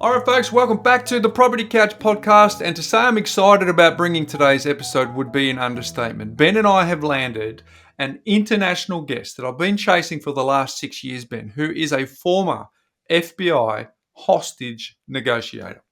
All right, folks, welcome back to the Property Couch podcast. And to say I'm excited about bringing today's episode would be an understatement. Ben and I have landed an international guest that I've been chasing for the last 6 years, Ben, who is a former FBI hostage negotiator.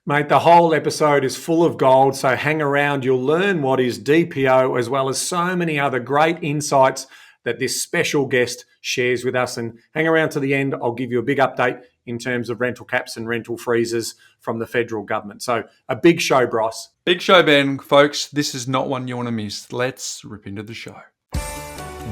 Mate, the whole episode is full of gold, so hang around. You'll learn what is DPO as well as so many other great insights that this special guest shares with us. And hang around to the end. I'll give you a big update in terms of rental caps and rental freezes from the federal government. So a big show, Bryce. Big show, Ben, folks. This is not one you want to miss. Let's rip into the show.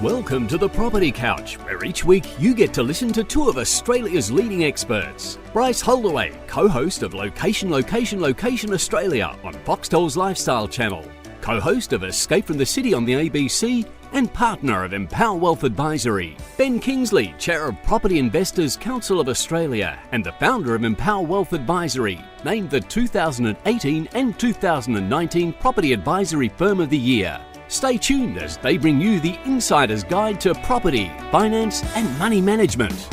Welcome to the Property Couch, where each week you get to listen to two of Australia's leading experts. Bryce Holdaway, co-host of Location Australia on Foxtel's Lifestyle Channel, co-host of Escape from the City on the ABC, and partner of Empower Wealth Advisory. Ben Kingsley, chair of Property Investors Council of Australia and the founder of Empower Wealth Advisory, named the 2018 and 2019 Property Advisory Firm of the Year. Stay tuned as they bring you the insider's guide to property, finance, and money management.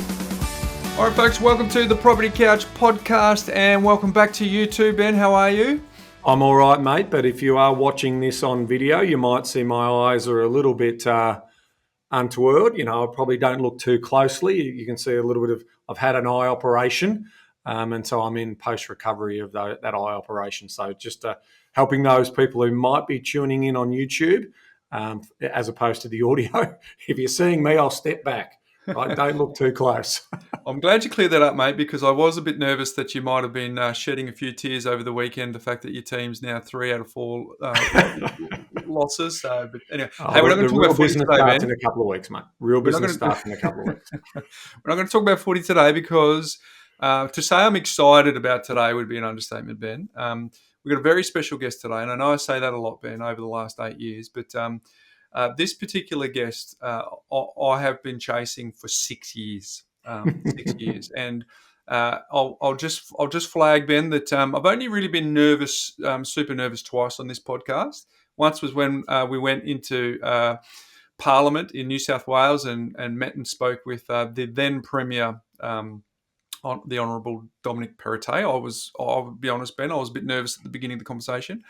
All right, folks, welcome to the Property Couch podcast and welcome back to you too, Ben. How are you? I'm all right, mate, but if you are watching this on video, you might see my eyes are a little bit untoward. You know, I probably don't look too closely. You can see a little bit of, I've had an eye operation, and so I'm in post-recovery of that eye operation. So just helping those people who might be tuning in on YouTube as opposed to the audio. If you're seeing me, I'll step back. Right? Don't look too close. I'm glad you cleared that up, mate, because I was a bit nervous that you might have been shedding a few tears over the weekend, the fact that your team's now 3 out of 4 losses. But anyway, hey, we're not going to talk about footy today, man. In a couple of weeks, mate. Real business starts in a couple of weeks. We're not going to talk about footy today because to say I'm excited about today would be an understatement, Ben. We've got a very special guest today, and I know I say that a lot, Ben, over the last 8 years, but this particular guest I have been chasing for 6 years. 6 years, and I'll just flag, Ben, that I've only really been nervous, super nervous twice on this podcast. Once was when we went into Parliament in New South Wales and met and spoke with the then Premier, the Honourable Dominic Perrottet. I'll be honest, Ben, I was a bit nervous at the beginning of the conversation.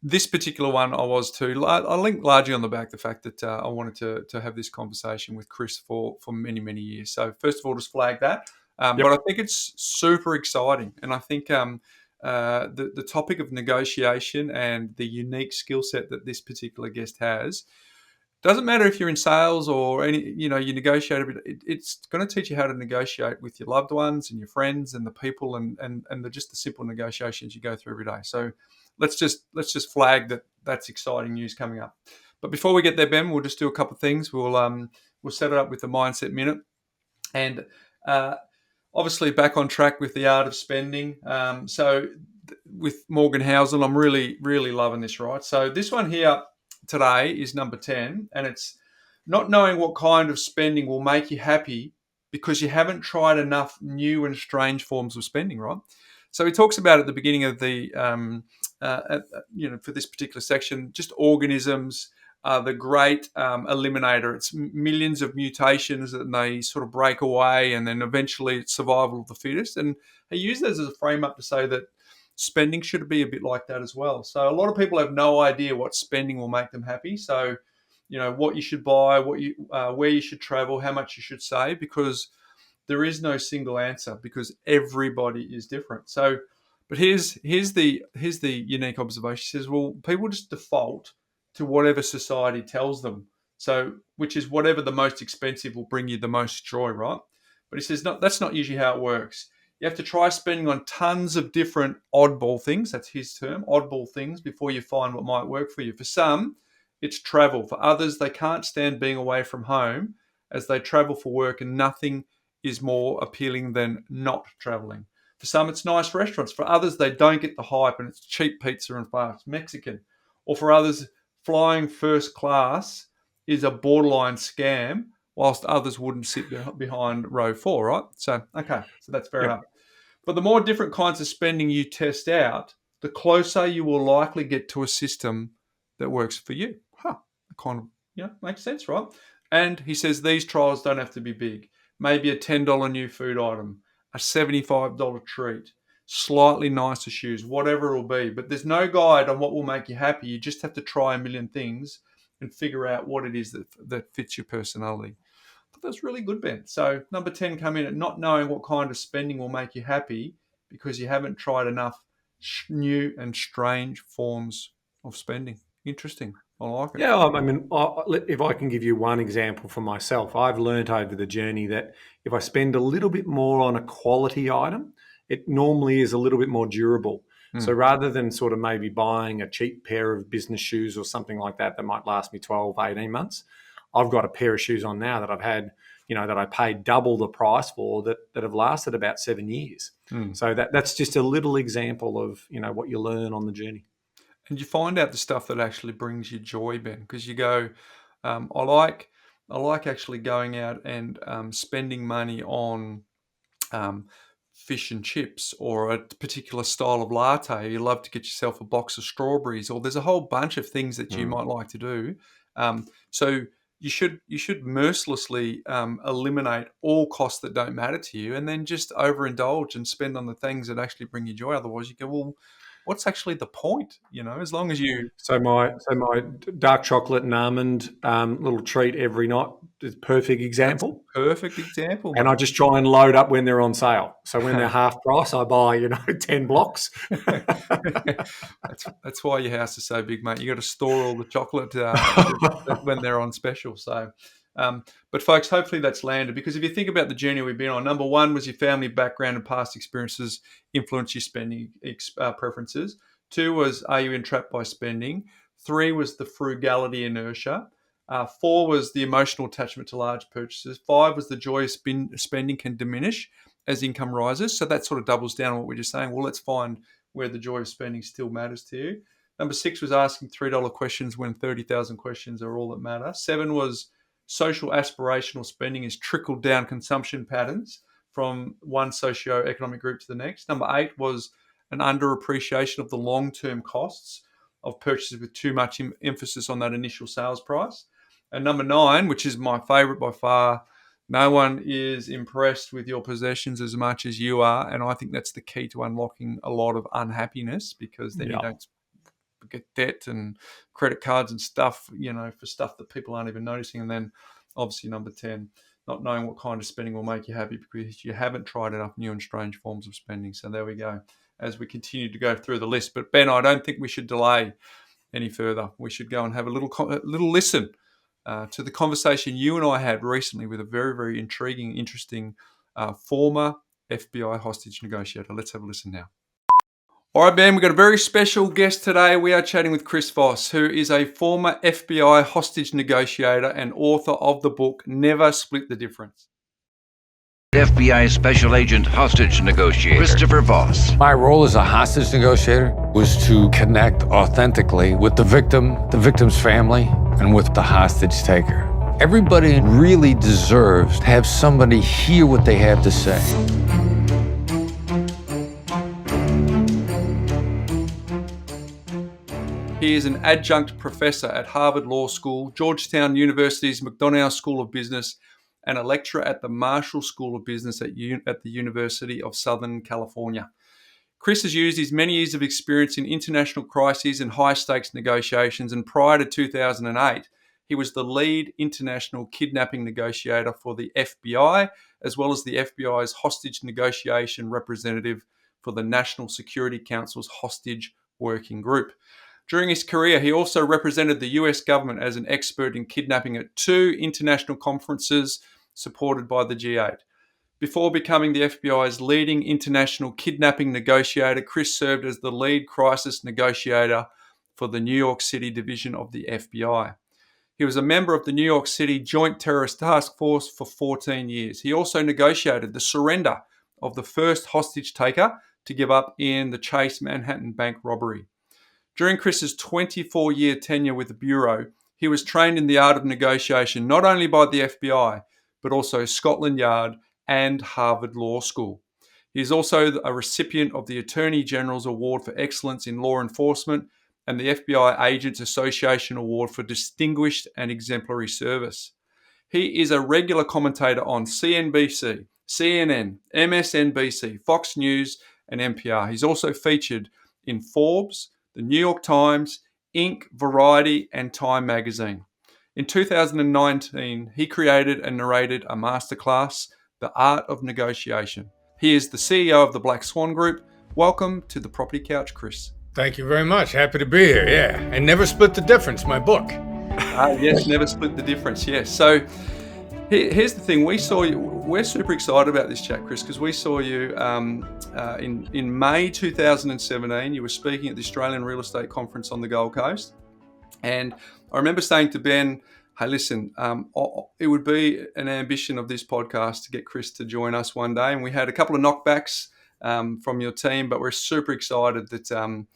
This particular one I was too. I linked largely on the back the fact that I wanted to have this conversation with Chris for many, many years. So first of all, just flag that. But I think it's super exciting. And I think the topic of negotiation and the unique skill set that this particular guest has, doesn't matter if you're in sales or you negotiate, but it's going to teach you how to negotiate with your loved ones and your friends and the people and just the simple negotiations you go through every day. So let's just flag that that's exciting news coming up. But before we get there, Ben, we'll just do a couple of things. We'll set it up with the Mindset Minute, and obviously back on track with the art of spending. So with Morgan Housel, I'm really, really loving this, right? So this one here today is number 10, and it's not knowing what kind of spending will make you happy because you haven't tried enough new and strange forms of spending, right? So he talks about at the beginning of the, for this particular section, just organisms are the great eliminator. It's millions of mutations and they sort of break away, and then eventually it's survival of the fittest. And he used this as a frame up to say that spending should be a bit like that as well. So a lot of people have no idea what spending will make them happy. So, what you should buy, where you should travel, how much you should save, because there is no single answer because everybody is different. So, but here's the unique observation. He says, well, people just default to whatever society tells them. So, which is whatever the most expensive will bring you the most joy, right? But he says, no, that's not usually how it works. You have to try spending on tons of different oddball things. That's his term, oddball things, before you find what might work for you. For some, it's travel. For others, they can't stand being away from home as they travel for work, and nothing is more appealing than not traveling. For some, it's nice restaurants. For others, they don't get the hype and it's cheap pizza and fast Mexican. Or for others, flying first class is a borderline scam, whilst others wouldn't sit behind row 4, right? So, okay, so that's fair enough. But the more different kinds of spending you test out, the closer you will likely get to a system that works for you. Kind of, makes sense, right? And he says these trials don't have to be big. Maybe a $10 new food item, a $75 treat, slightly nicer shoes, whatever it'll be. But there's no guide on what will make you happy. You just have to try a million things and figure out what it is that fits your personality. But that's really good, Ben. So number 10 come in at not knowing what kind of spending will make you happy because you haven't tried enough new and strange forms of spending. Interesting. I like it. Yeah, I mean, if I can give you one example for myself, I've learned over the journey that if I spend a little bit more on a quality item, it normally is a little bit more durable. So rather than sort of maybe buying a cheap pair of business shoes or something like that that might last me 12, 18 months, I've got a pair of shoes on now that I've had, that I paid double the price for that have lasted about 7 years. So that's just a little example of, what you learn on the journey. And you find out the stuff that actually brings you joy, Ben, because you go, I like actually going out and spending money on fish and chips or a particular style of latte. You love to get yourself a box of strawberries, or there's a whole bunch of things that you might like to do. So you should mercilessly eliminate all costs that don't matter to you, and then just overindulge and spend on the things that actually bring you joy. Otherwise, you go, well, what's actually the point? As long as you. So my dark chocolate and almond little treat every night is a perfect example. Perfect example. And I just try and load up when they're on sale. So when they're half price, I buy 10 blocks. That's why your house is so big, mate. You got to store all the chocolate when they're on special. So. But folks, hopefully that's landed, because if you think about the journey we've been on, number one was your family background and past experiences influence your spending preferences. 2 was, are you entrapped by spending? 3 was the frugality inertia. 4 was the emotional attachment to large purchases. 5 was the joy of spending can diminish as income rises. So that sort of doubles down on what we're just saying. Well, let's find where the joy of spending still matters to you. Number 6 was asking $3 questions when 30,000 questions are all that matter. 7 was social aspirational spending is trickled down consumption patterns from one socio-economic group to the next. Number 8 was an underappreciation of the long-term costs of purchases with too much emphasis on that initial sales price. And number 9, which is my favorite by far, no one is impressed with your possessions as much as you are. And I think that's the key to unlocking a lot of unhappiness, because then you don't get debt and credit cards and stuff, for stuff that people aren't even noticing. And then obviously number 10, not knowing what kind of spending will make you happy because you haven't tried enough new and strange forms of spending. So there we go, as we continue to go through the list. But Ben, I don't think we should delay any further. We should go and have a little listen to the conversation you and I had recently with a very, very intriguing, interesting former FBI hostage negotiator. Let's have a listen now. All right, Ben, we've got a very special guest today. We are chatting with Chris Voss, who is a former FBI hostage negotiator and author of the book, Never Split the Difference. FBI Special Agent Hostage Negotiator, Christopher Voss. My role as a hostage negotiator was to connect authentically with the victim, the victim's family, and with the hostage taker. Everybody really deserves to have somebody hear what they have to say. He is an adjunct professor at Harvard Law School, Georgetown University's McDonough School of Business, and a lecturer at the Marshall School of Business at the University of Southern California. Chris has used his many years of experience in international crises and high-stakes negotiations, and prior to 2008, he was the lead international kidnapping negotiator for the FBI, as well as the FBI's hostage negotiation representative for the National Security Council's hostage working group. During his career, he also represented the US government as an expert in kidnapping at 2 international conferences supported by the G8. Before becoming the FBI's leading international kidnapping negotiator, Chris served as the lead crisis negotiator for the New York City division of the FBI. He was a member of the New York City Joint Terrorist Task Force for 14 years. He also negotiated the surrender of the first hostage taker to give up in the Chase Manhattan Bank robbery. During Chris's 24-year tenure with the Bureau, he was trained in the art of negotiation not only by the FBI, but also Scotland Yard and Harvard Law School. He is also a recipient of the Attorney General's Award for Excellence in Law Enforcement and the FBI Agents Association Award for Distinguished and Exemplary Service. He is a regular commentator on CNBC, CNN, MSNBC, Fox News, and NPR. He's also featured in Forbes, the New York Times, Inc., Variety, and Time magazine. In 2019, he created and narrated a masterclass, The Art of Negotiation. He is the CEO of the Black Swan Group. Welcome to the Property Couch, Chris. Thank you very much. Happy to be here. Yeah. And Never Split the Difference, my book. Yes, Never Split the Difference. Yes. So here's the thing. We saw you. We're super excited about this chat, Chris, because we saw you in May 2017. You were speaking at the Australian Real Estate Conference on the Gold Coast. And I remember saying to Ben, hey, listen, it would be an ambition of this podcast to get Chris to join us one day. And we had a couple of knockbacks from your team, but we're super excited that,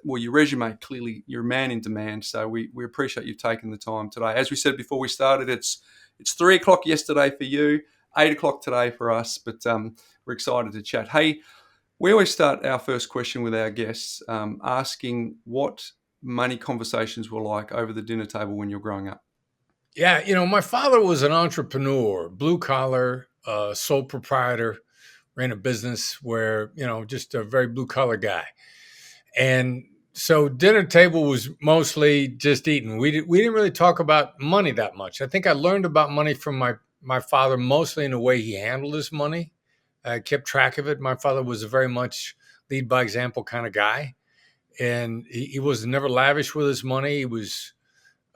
well, your resume, clearly you're a man in demand. So we appreciate you taking the time today. As we said before we started, it's 3 o'clock yesterday for you, 8 o'clock today for us, but we're excited to chat. Hey, we always start our first question with our guests asking what money conversations were like over the dinner table when you're growing up. Yeah, my father was an entrepreneur, blue collar, sole proprietor, ran a business where, just a very blue collar guy. And so dinner table was mostly just eating. We didn't really talk about money that much. I think I learned about money from my father, mostly in the way he handled his money. I kept track of it. My father was a very much lead by example kind of guy. And he was never lavish with his money. He was,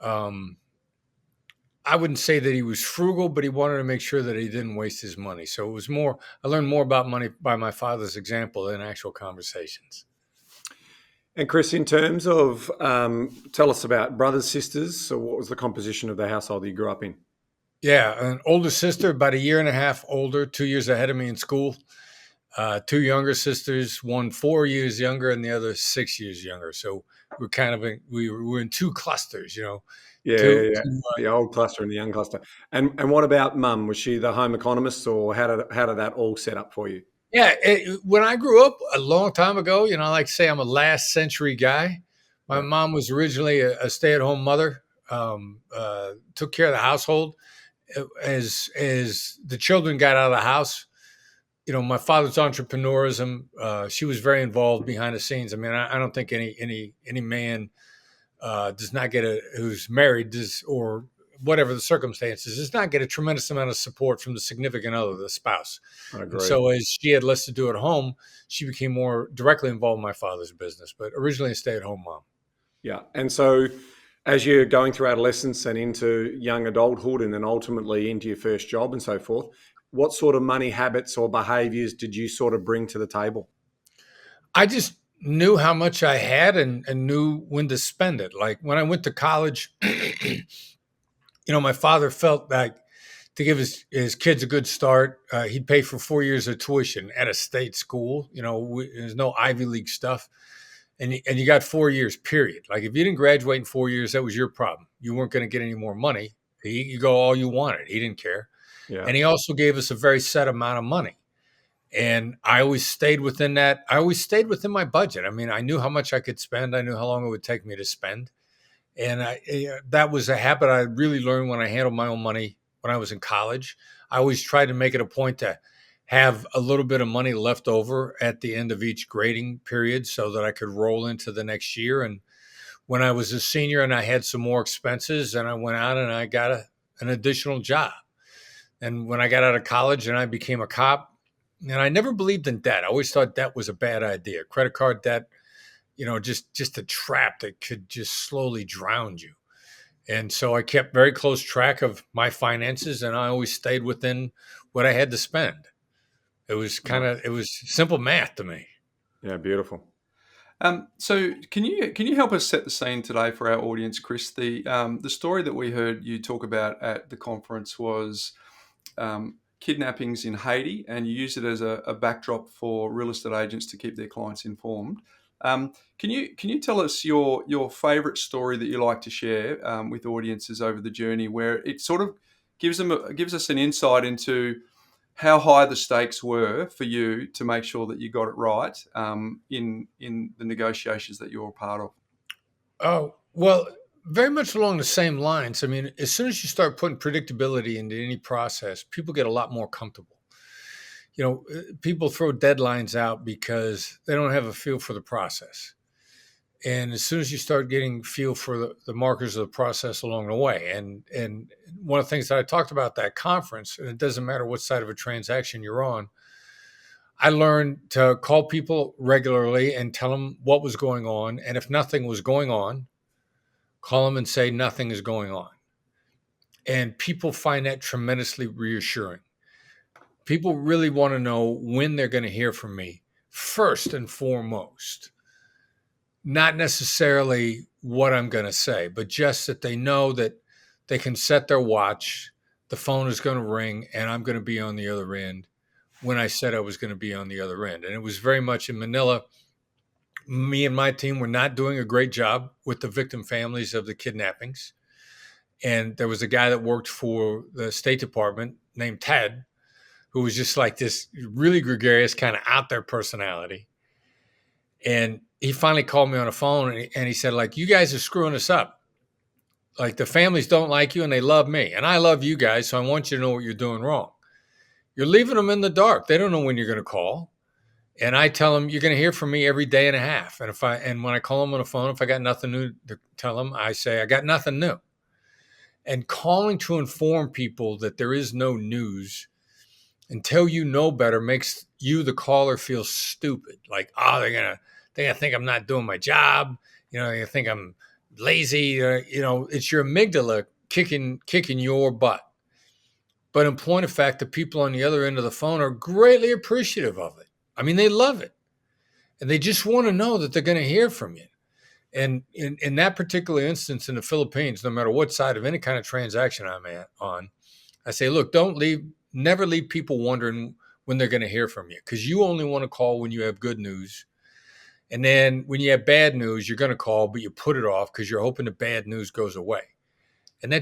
I wouldn't say that he was frugal, but he wanted to make sure that he didn't waste his money. So it was more, I learned more about money by my father's example than actual conversations. And Chris, in terms of, tell us about brothers, sisters. So what was the composition of the household that you grew up in? Yeah, an older sister, about a year and a half older, 2 years ahead of me in school. Two younger sisters, one 4 years younger and the other 6 years younger. So we're kind of we were in two clusters, Yeah, Two, the old cluster and the young cluster. And what about mum? Was she the home economist, or how did that all set up for you? Yeah, when I grew up a long time ago, I like to say I'm a last century guy. My mom was originally a stay-at-home mother, took care of the household. As the children got out of the house, my father's entrepreneurism, she was very involved behind the scenes. I mean, I don't think any man does not get who's married or whatever the circumstances, does not get a tremendous amount of support from the significant other, the spouse. I agree. And so as she had less to do at home, she became more directly involved in my father's business, but originally a stay-at-home mom. Yeah. And so as you're going through adolescence and into young adulthood and then ultimately into your first job and so forth, what sort of money habits or behaviors did you sort of bring to the table? I just knew how much I had and knew when to spend it. Like when I went to college, my father felt like to give his kids a good start, he'd pay for 4 years of tuition at a state school. There's no Ivy League stuff. And you got 4 years, period. Like if you didn't graduate in 4 years, that was your problem. You weren't going to get any more money. You go all you wanted. He didn't care. Yeah. And he also gave us a very set amount of money. And I always stayed within that. I always stayed within my budget. I mean, I knew how much I could spend. I knew how long it would take me to spend. And that was a habit I really learned when I handled my own money when I was in college. I always tried to make it a point to have a little bit of money left over at the end of each grading period so that I could roll into the next year. And when I was a senior and I had some more expenses, and I went out and I got an additional job. And when I got out of college and I became a cop, and I never believed in debt. I always thought debt was a bad idea. Credit card debt, just a trap that could just slowly drown you. And so I kept very close track of my finances, and I always stayed within what I had to spend. It was it was simple math to me. Yeah, beautiful. So can you help us set the scene today for our audience, Chris? The story that we heard you talk about at the conference was kidnappings in Haiti, and you use it as a backdrop for real estate agents to keep their clients informed. Can you tell us your favourite story that you like to share with audiences over the journey, where it sort of gives us an insight into how high the stakes were for you to make sure that you got it right in the negotiations that you were a part of? Oh, well, very much along the same lines. I mean, as soon as you start putting predictability into any process, people get a lot more comfortable. People throw deadlines out because they don't have a feel for the process. And as soon as you start getting feel for the markers of the process along the way, and one of the things that I talked about at that conference, and it doesn't matter what side of a transaction you're on, I learned to call people regularly and tell them what was going on. And if nothing was going on, call them and say nothing is going on. And people find that tremendously reassuring. People really want to know when they're going to hear from me, first and foremost. Not necessarily what I'm going to say, but just that they know that they can set their watch, the phone is going to ring, and I'm going to be on the other end when I said I was going to be on the other end. And it was very much in Manila. Me and my team were not doing a great job with the victim families of the kidnappings. And there was a guy that worked for the State Department named Ted, who was just like this really gregarious, kind of out there personality. And he finally called me on the phone and he said, like, you guys are screwing us up. Like, the families don't like you and they love me. And I love you guys, so I want you to know what you're doing wrong. You're leaving them in the dark. They don't know when you're going to call. And I tell them, you're going to hear from me every day and a half. And when I call them on the phone, if I got nothing new to tell them, I say, I got nothing new. And calling to inform people that there is no news until you know better makes you, the caller, feel stupid. Like, oh, they're gonna think I'm not doing my job. They think I'm lazy. It's your amygdala kicking your butt. But in point of fact, the people on the other end of the phone are greatly appreciative of it. I mean, they love it. And they just want to know that they're going to hear from you. And in that particular instance in the Philippines, no matter what side of any kind of transaction I'm on, I say, look, never leave people wondering when they're going to hear from you, because you only want to call when you have good news. And then when you have bad news, you're going to call, but you put it off because you're hoping the bad news goes away. And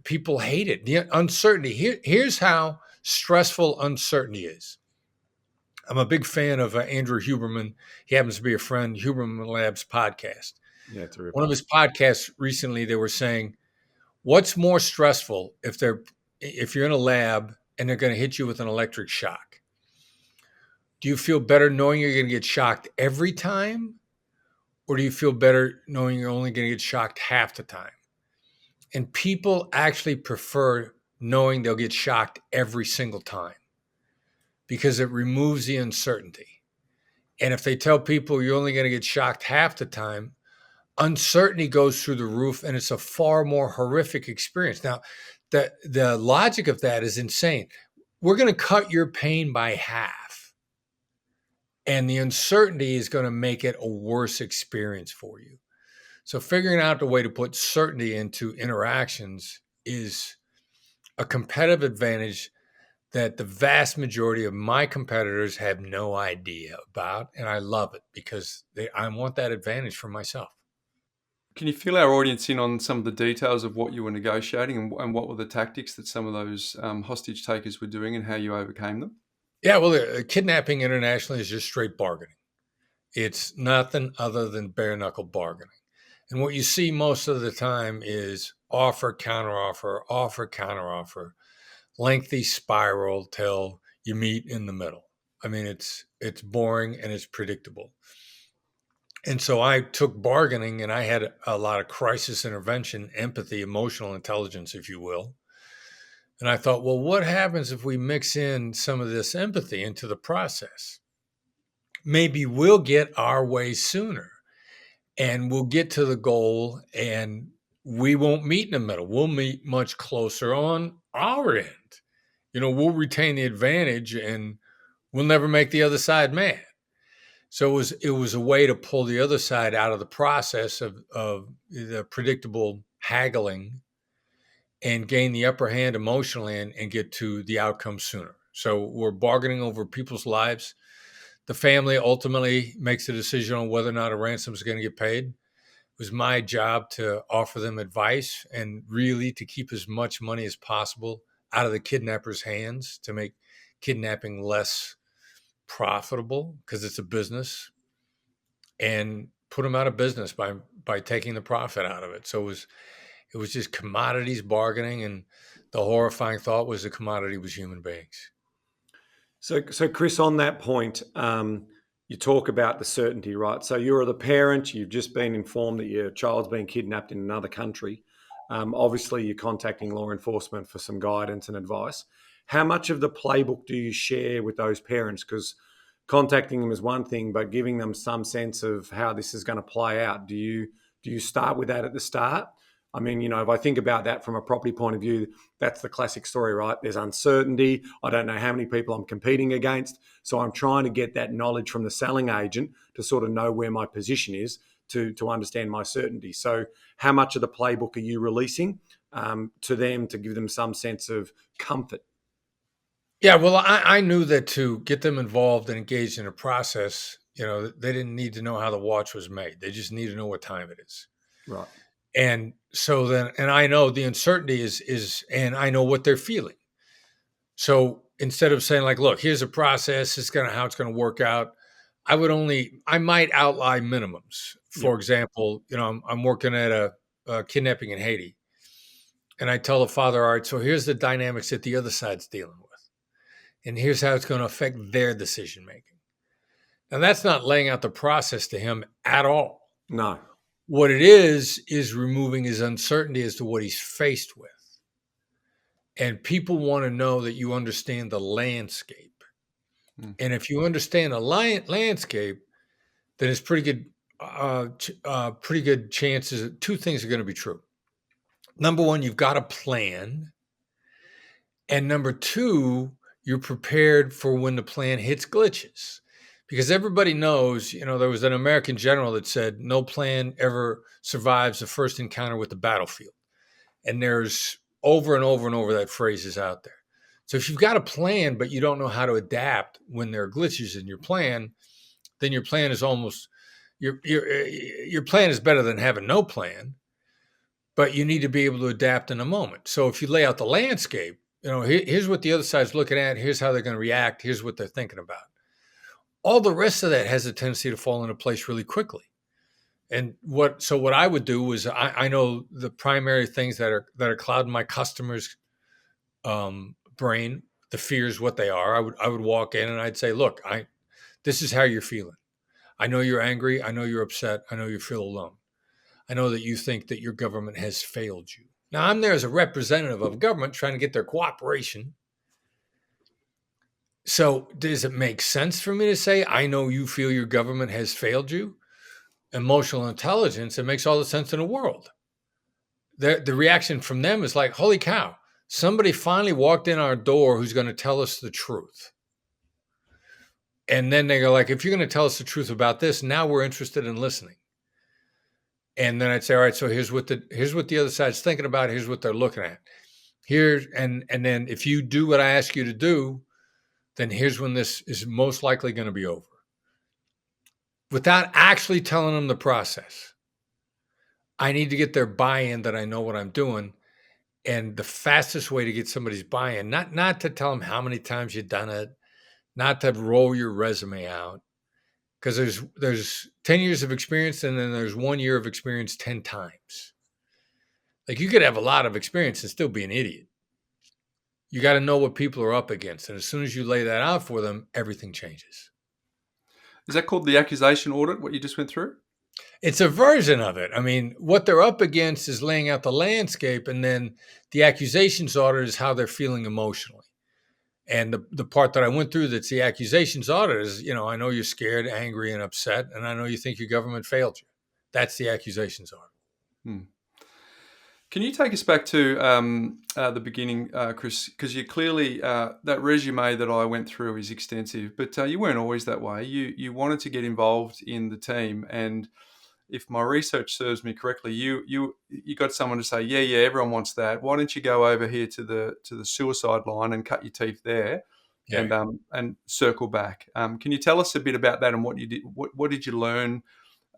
people hate it. The uncertainty. Here's how stressful uncertainty is. I'm a big fan of Andrew Huberman. He happens to be a friend, Huberman Labs podcast. Yeah, terrific. One of his podcasts recently, they were saying, what's more stressful if you're in a lab and they're going to hit you with an electric shock? Do you feel better knowing you're going to get shocked every time? Or do you feel better knowing you're only going to get shocked half the time? And people actually prefer knowing they'll get shocked every single time, because it removes the uncertainty. And if they tell people you're only going to get shocked half the time, uncertainty goes through the roof, and it's a far more horrific experience. Now, the logic of that is insane. We're going to cut your pain by half, and the uncertainty is going to make it a worse experience for you. So figuring out the way to put certainty into interactions is a competitive advantage that the vast majority of my competitors have no idea about. And I love it because I want that advantage for myself. Can you fill our audience in on some of the details of what you were negotiating and what were the tactics that some of those hostage takers were doing and how you overcame them? Yeah, well, kidnapping internationally is just straight bargaining. It's nothing other than bare knuckle bargaining. And what you see most of the time is offer, counteroffer, lengthy spiral till you meet in the middle. I mean, it's boring and it's predictable. And so I took bargaining, and I had a lot of crisis intervention, empathy, emotional intelligence, if you will. And I thought, well, what happens if we mix in some of this empathy into the process? Maybe we'll get our way sooner, and we'll get to the goal, and we won't meet in the middle. We'll meet much closer on our end. We'll retain the advantage, and we'll never make the other side mad. So it was a way to pull the other side out of the process of the predictable haggling and gain the upper hand emotionally and get to the outcome sooner. So we're bargaining over people's lives. The family ultimately makes a decision on whether or not a ransom is going to get paid. It was my job to offer them advice and really to keep as much money as possible out of the kidnapper's hands to make kidnapping less profitable, because it's a business, and put them out of business by taking the profit out of it. So it was just commodities bargaining, and the horrifying thought was the commodity was human beings. So Chris, on that point, you talk about the certainty, right? So you're the parent, you've just been informed that your child's been kidnapped in another country. Obviously, you're contacting law enforcement for some guidance and advice. How much of the playbook do you share with those parents? Because contacting them is one thing, but giving them some sense of how this is going to play out. Do you start with that at the start? I mean, if I think about that from a property point of view, that's the classic story, right? There's uncertainty. I don't know how many people I'm competing against. So I'm trying to get that knowledge from the selling agent to sort of know where my position is to understand my certainty. So how much of the playbook are you releasing to them to give them some sense of comfort? Yeah, well, I knew that to get them involved and engaged in a process, they didn't need to know how the watch was made. They just need to know what time it is. Right. And so then, and I know the uncertainty is, and I know what they're feeling. So instead of saying like, look, here's a process, how it's going to work out. I might outline minimums. For example, I'm working at a kidnapping in Haiti, and I tell the father, all right, so here's the dynamics that the other side's dealing with, and here's how it's going to affect their decision making. Now that's not laying out the process to him at all. No. What it is removing his uncertainty as to what he's faced with. And people want to know that you understand the landscape. And if you understand the landscape, then it's pretty good chances. Two things are going to be true. Number one, you've got a plan. And number two, you're prepared for when the plan hits glitches. Because everybody knows, there was an American general that said, no plan ever survives the first encounter with the battlefield. And there's over and over and over that phrase is out there. So if you've got a plan, but you don't know how to adapt when there are glitches in your plan, then your plan is almost, your plan is better than having no plan, but you need to be able to adapt in a moment. So if you lay out the landscape, here's what the other side's looking at, here's how they're going to react, here's what they're thinking about. All the rest of that has a tendency to fall into place really quickly. And what I would do is I know the primary things that are clouding my customers' brain, the fears, what they are. I would walk in and I'd say, look, this is how you're feeling. I know you're angry. I know you're upset. I know you feel alone. I know that you think that your government has failed you. Now I'm there as a representative of government trying to get their cooperation. So does it make sense for me to say, I know you feel your government has failed you? Emotional intelligence, it makes all the sense in the world. The reaction from them is like, holy cow, somebody finally walked in our door who's going to tell us the truth. And then they go like, if you're going to tell us the truth about this, now we're interested in listening. And then I'd say, all right, so here's what the other side's thinking about. Here's what they're looking at. And then if you do what I ask you to do, then here's when this is most likely going to be over. Without actually telling them the process, I need to get their buy-in that I know what I'm doing. And the fastest way to get somebody's buy-in, not to tell them how many times you've done it, not to roll your resume out, because there's 10 years of experience and then there's 1 year of experience 10 times. Like you could have a lot of experience and still be an idiot. You got to know what people are up against. And as soon as you lay that out for them, everything changes. Is that called the accusation audit, what you just went through? It's a version of it. I mean, what they're up against is laying out the landscape, and then the accusations audit is how they're feeling emotionally. And the part that I went through that's the accusations audit is, I know you're scared, angry, and upset, and I know you think your government failed you. That's the accusations audit. Can you take us back to the beginning, Chris? Because you clearly, that resume that I went through is extensive, but you weren't always that way. You wanted to get involved in the team, and if my research serves me correctly, you got someone to say, yeah, everyone wants that. Why don't you go over here to the suicide line and cut your teeth there, and circle back? Can you tell us a bit about that and what you did? What did you learn?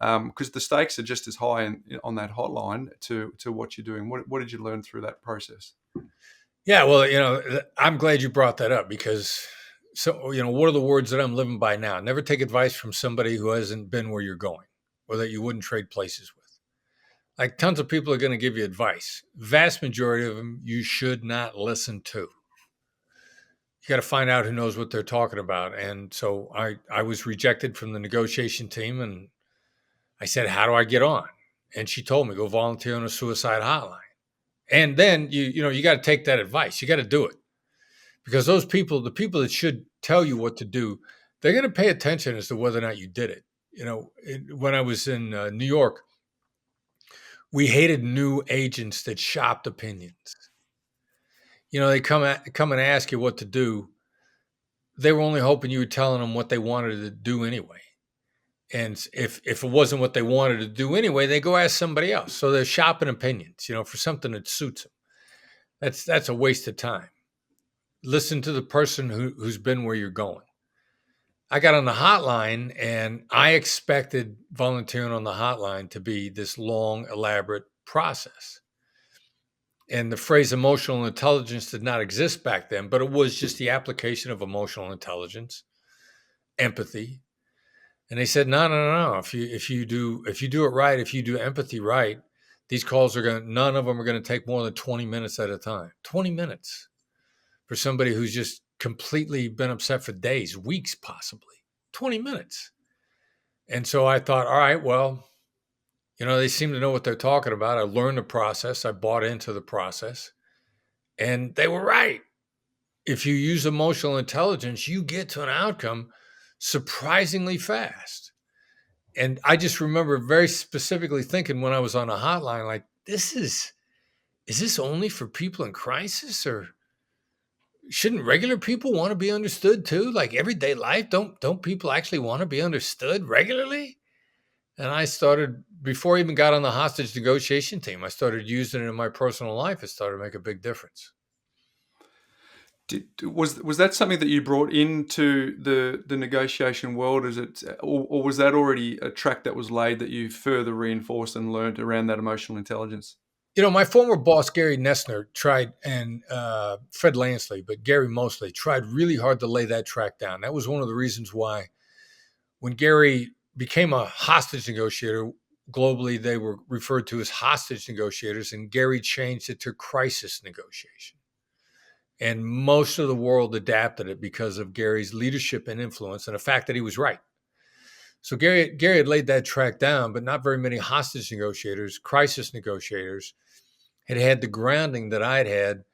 Because the stakes are just as high on that hotline to what you're doing. What did you learn through that process? Yeah, well, I'm glad you brought that up because, what are the words that I'm living by now? Never take advice from somebody who hasn't been where you're going or that you wouldn't trade places with. Like tons of people are going to give you advice. Vast majority of them you should not listen to. you got to find out who knows what they're talking about. And so I was rejected from the negotiation team, and I said, how do I get on? And she told me, go volunteer on a suicide hotline. And then you got to take that advice. You got to do it, because those people, the people that should tell you what to do, they're going to pay attention as to whether or not you did it. When I was in New York, we hated new agents that shopped opinions. They come and ask you what to do. They were only hoping you were telling them what they wanted to do anyway. And if it wasn't what they wanted to do anyway, they go ask somebody else. So they're shopping opinions, for something that suits them. That's a waste of time. Listen to the person who's been where you're going. I got on the hotline, and I expected volunteering on the hotline to be this long, elaborate process. And the phrase emotional intelligence did not exist back then, but it was just the application of emotional intelligence, empathy. And they said, no. If you do it right, if you do empathy right, these calls none of them are going to take more than 20 minutes at a time. 20 minutes for somebody who's just completely been upset for days, weeks, possibly. 20 minutes. And so I thought, all right, well, they seem to know what they're talking about. I learned the process. I bought into the process. And they were right. If you use emotional intelligence, you get to an outcome surprisingly fast. And I just remember very specifically thinking when I was on a hotline, like, is this only for people in crisis, or shouldn't regular people want to be understood too? Like everyday life, don't people actually want to be understood regularly? And I started, before I even got on the hostage negotiation team, I started using it in my personal life. It started to make a big difference. Was that something that you brought into the negotiation world? Or was that already a track that was laid that you further reinforced and learned around that emotional intelligence? My former boss, Gary Nessner, tried, and Fred Lansley, but Gary mostly, tried really hard to lay that track down. That was one of the reasons why when Gary became a hostage negotiator, globally they were referred to as hostage negotiators, and Gary changed it to crisis negotiation. And most of the world adapted it because of Gary's leadership and influence and the fact that he was right. So Gary had laid that track down, but not very many hostage negotiators, crisis negotiators, had the grounding that I'd had,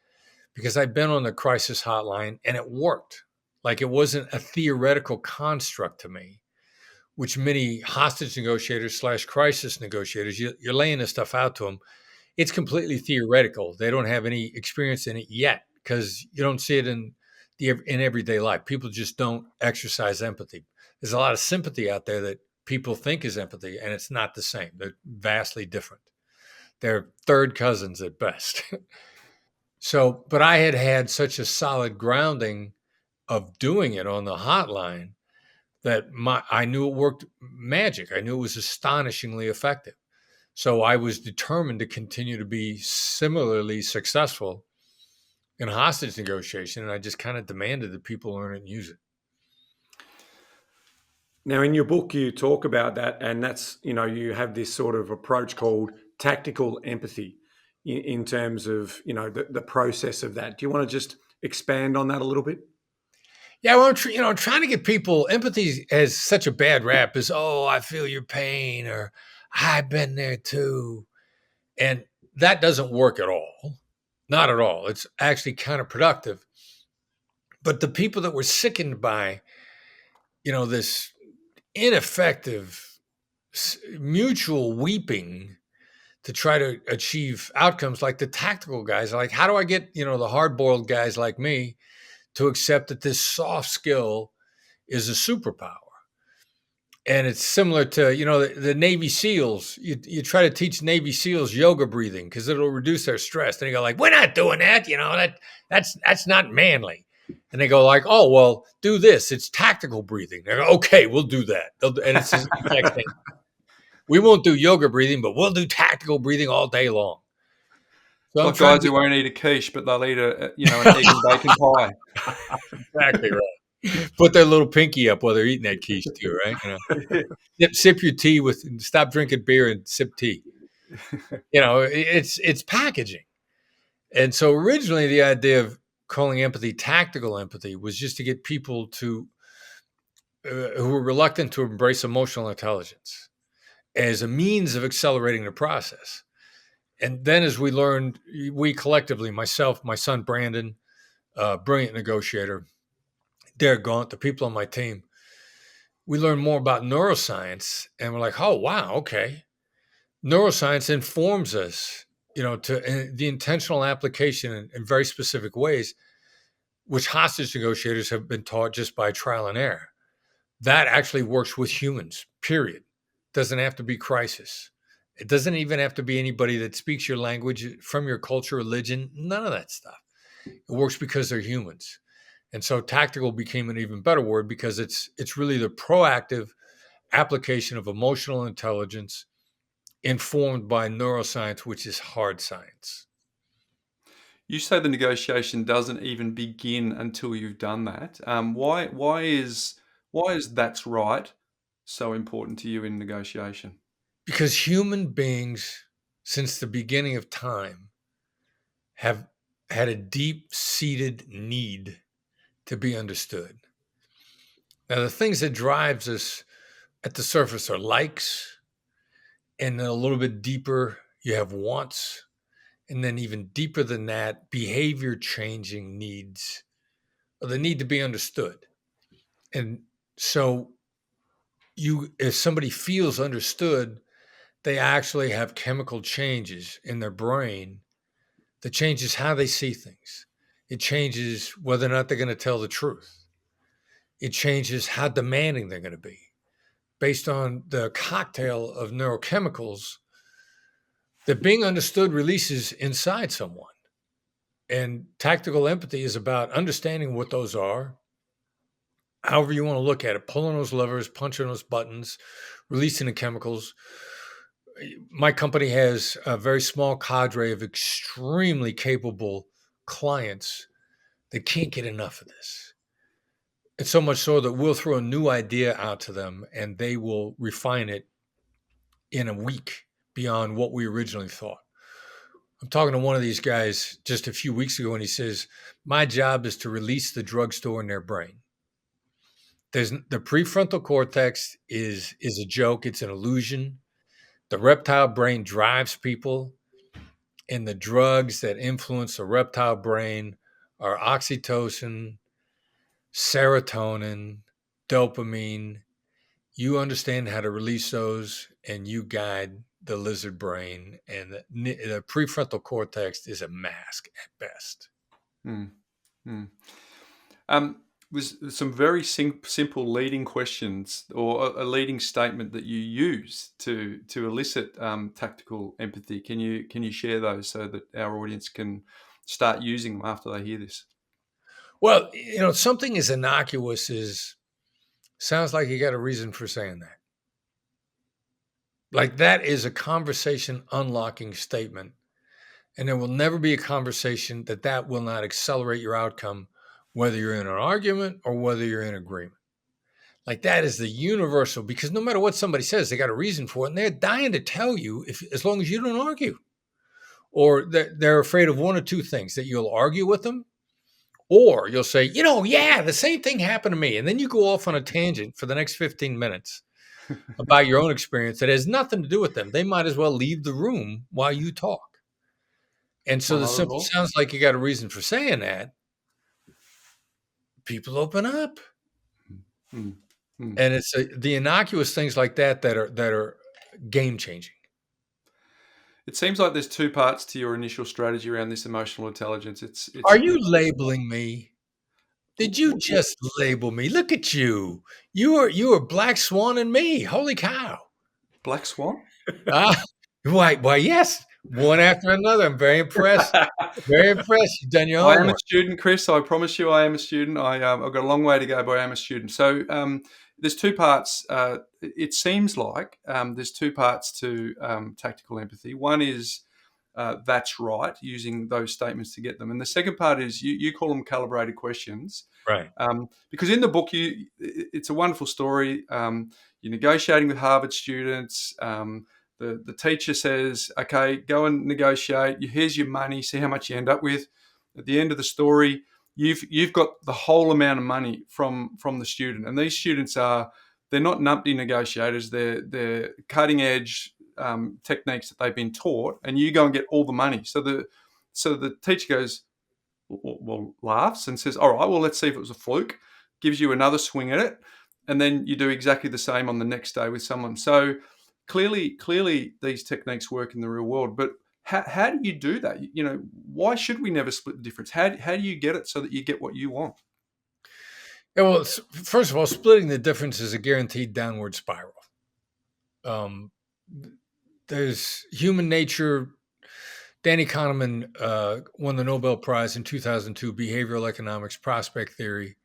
because I'd been on the crisis hotline and it worked. Like, it wasn't a theoretical construct to me, which many hostage negotiators / crisis negotiators, you're laying this stuff out to them. It's completely theoretical. They don't have any experience in it yet, because you don't see it in everyday life. People just don't exercise empathy. There's a lot of sympathy out there that people think is empathy, and it's not the same. They're vastly different. They're third cousins at best. So, but I had such a solid grounding of doing it on the hotline that I knew it worked magic. I knew it was astonishingly effective. So I was determined to continue to be similarly successful in hostage negotiation, and I just kind of demanded that people learn it and use it. Now, in your book, you talk about that, and that's, you have this sort of approach called tactical empathy in terms of, the process of that. Do you want to just expand on that a little bit? Yeah, well, I'm trying to get people, empathy has such a bad rap as, oh, I feel your pain, or I've been there too. And that doesn't work at all. Not at all. It's actually counterproductive. But the people that were sickened by, this ineffective mutual weeping to try to achieve outcomes, like the tactical guys, like, how do I get, the hard-boiled guys like me to accept that this soft skill is a superpower? And it's similar to, the Navy SEALs. You try to teach Navy SEALs yoga breathing because it'll reduce their stress. Then you go like, we're not doing that. That's not manly. And they go like, oh, well, do this. It's tactical breathing. They go, okay, we'll do that. And it's the exact thing. We won't do yoga breathing, but we'll do tactical breathing all day long. So like guys who won't eat a quiche, but they'll eat an egg and bacon pie. Exactly right. Put their little pinky up while they're eating that quiche too, right? Sip your tea stop drinking beer and sip tea. It's packaging. And so originally the idea of calling empathy tactical empathy was just to get people to who were reluctant to embrace emotional intelligence as a means of accelerating the process. And then as we learned, we collectively, myself, my son Brandon, brilliant negotiator, Derek Gaunt, the people on my team, we learned more about neuroscience, and we're like, oh, wow, okay. Neuroscience informs us, to the intentional application in very specific ways, which hostage negotiators have been taught just by trial and error. That actually works with humans, period. Doesn't have to be crisis. It doesn't even have to be anybody that speaks your language, from your culture, religion, none of that stuff. It works because they're humans. And so tactical became an even better word because it's really the proactive application of emotional intelligence informed by neuroscience, which is hard science. You say the negotiation doesn't even begin until you've done that. Why is that's right so important to you in negotiation? Because human beings, since the beginning of time, have had a deep-seated need to be understood. Now, the things that drives us at the surface are likes, and then a little bit deeper, you have wants, and then even deeper than that, behavior changing needs, or the need to be understood. And so if somebody feels understood, they actually have chemical changes in their brain that changes how they see things. It changes whether or not they're going to tell the truth. It changes how demanding they're going to be based on the cocktail of neurochemicals that being understood releases inside someone. And tactical empathy is about understanding what those are, however you want to look at it, pulling those levers, punching those buttons, releasing the chemicals. My company has a very small cadre of extremely capable clients that can't get enough of this. It's so much so that we'll throw a new idea out to them and they will refine it in a week beyond what we originally thought. I'm talking to one of these guys just a few weeks ago, and he says, my job is to release the drugstore in their brain. The prefrontal cortex is a joke. It's an illusion. The reptile brain drives people, and the drugs that influence the reptile brain are oxytocin, serotonin, dopamine. You understand how to release those, and you guide the lizard brain. And the prefrontal cortex is a mask at best. Was some very simple leading questions or a leading statement that you use to elicit tactical empathy. Can you share those so that our audience can start using them after they hear this? Well, something as innocuous as sounds like you got a reason for saying that. Like that is a conversation unlocking statement. And there will never be a conversation that will not accelerate your outcome, whether you're in an argument or whether you're in agreement. Like that is the universal, because no matter what somebody says, they got a reason for it. And they're dying to tell you as long as you don't argue. Or they're afraid of one or two things, that you'll argue with them, or you'll say, yeah, the same thing happened to me. And then you go off on a tangent for the next 15 minutes about your own experience that has nothing to do with them. They might as well leave the room while you talk. And so the simple sounds like you got a reason for saying that. People open up. And it's the innocuous things like that are game changing. It seems like there's two parts to your initial strategy around this emotional intelligence. Are you labeling me? Did you just label me? Look at you. You are Black Swan and me. Holy cow. Black Swan? Why, yes. One after another. I'm very impressed. Very impressed. You've done your homework. I am a student, Chris. I promise you I am a student. I've got a long way to go, but I am a student. So there's two parts. It seems like there's two parts to tactical empathy. One is that's right, using those statements to get them. And the second part is you call them calibrated questions. Right. Because in the book, it's a wonderful story. You're negotiating with Harvard students. The teacher says, okay, go and negotiate. Here's your money. See how much you end up with. At the end of the story, you've got the whole amount of money from the student, and these students they're not numpty negotiators. They're cutting edge techniques that they've been taught, and you go and get all the money. So the teacher goes, well, laughs and says, all right, well, let's see if it was a fluke, gives you another swing at it, and then you do exactly the same on the next day with someone. So clearly these techniques work in the real world, but how do you do that? Why should we never split the difference? How do you get it so that you get what you want? Yeah, well, first of all, splitting the difference is a guaranteed downward spiral. There's human nature. Danny Kahneman won the Nobel Prize in 2002, behavioral economics, prospect theory.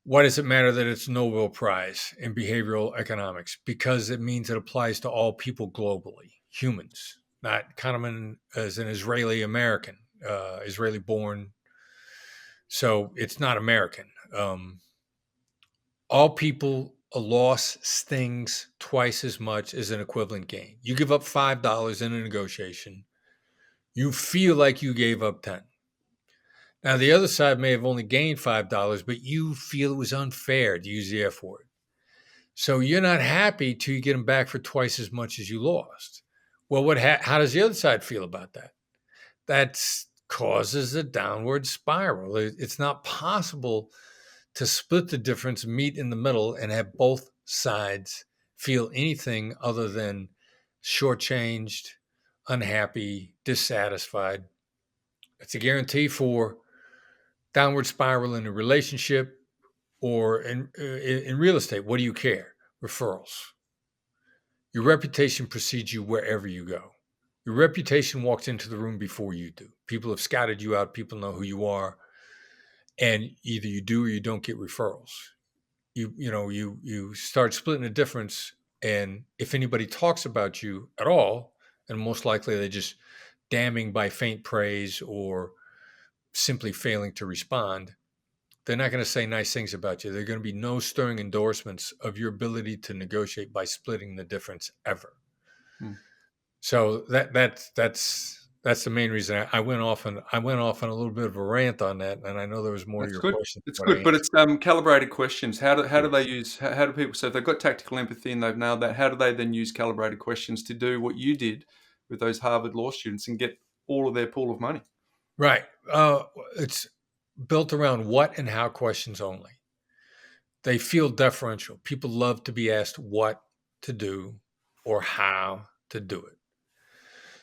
Why does it matter that it's a Nobel Prize in behavioral economics? Because it means it applies to all people globally, humans. Not Kahneman as an Israeli American, Israeli born. So it's not American. All people, a loss stings twice as much as an equivalent gain. You give up $5 in a negotiation, you feel like you gave up 10. Now, the other side may have only gained $5, but you feel it was unfair, to use the F word. So you're not happy till you get them back for twice as much as you lost. Well, how does the other side feel about that? That causes a downward spiral. It's not possible to split the difference, meet in the middle, and have both sides feel anything other than shortchanged, unhappy, dissatisfied. It's a guarantee for downward spiral in a relationship or in real estate. What do you care? Referrals. Your reputation precedes you wherever you go. Your reputation walks into the room before you do. People have scouted you out. People know who you are. And either you do or you don't get referrals. You start splitting the difference. And if anybody talks about you at all, and most likely they're just damning by faint praise or simply failing to respond, they're not going to say nice things about you. There are going to be no stirring endorsements of your ability to negotiate by splitting the difference ever. So that's the main reason I went off on a little bit of a rant on that, and I know there was more That's of your good. questions. It's good, but it's calibrated questions. How do they use? How do people? So if they've got tactical empathy and they've nailed that, how do they then use calibrated questions to do what you did with those Harvard law students and get all of their pool of money? Right. It's built around what and how questions only. They feel deferential. People love to be asked what to do or how to do it.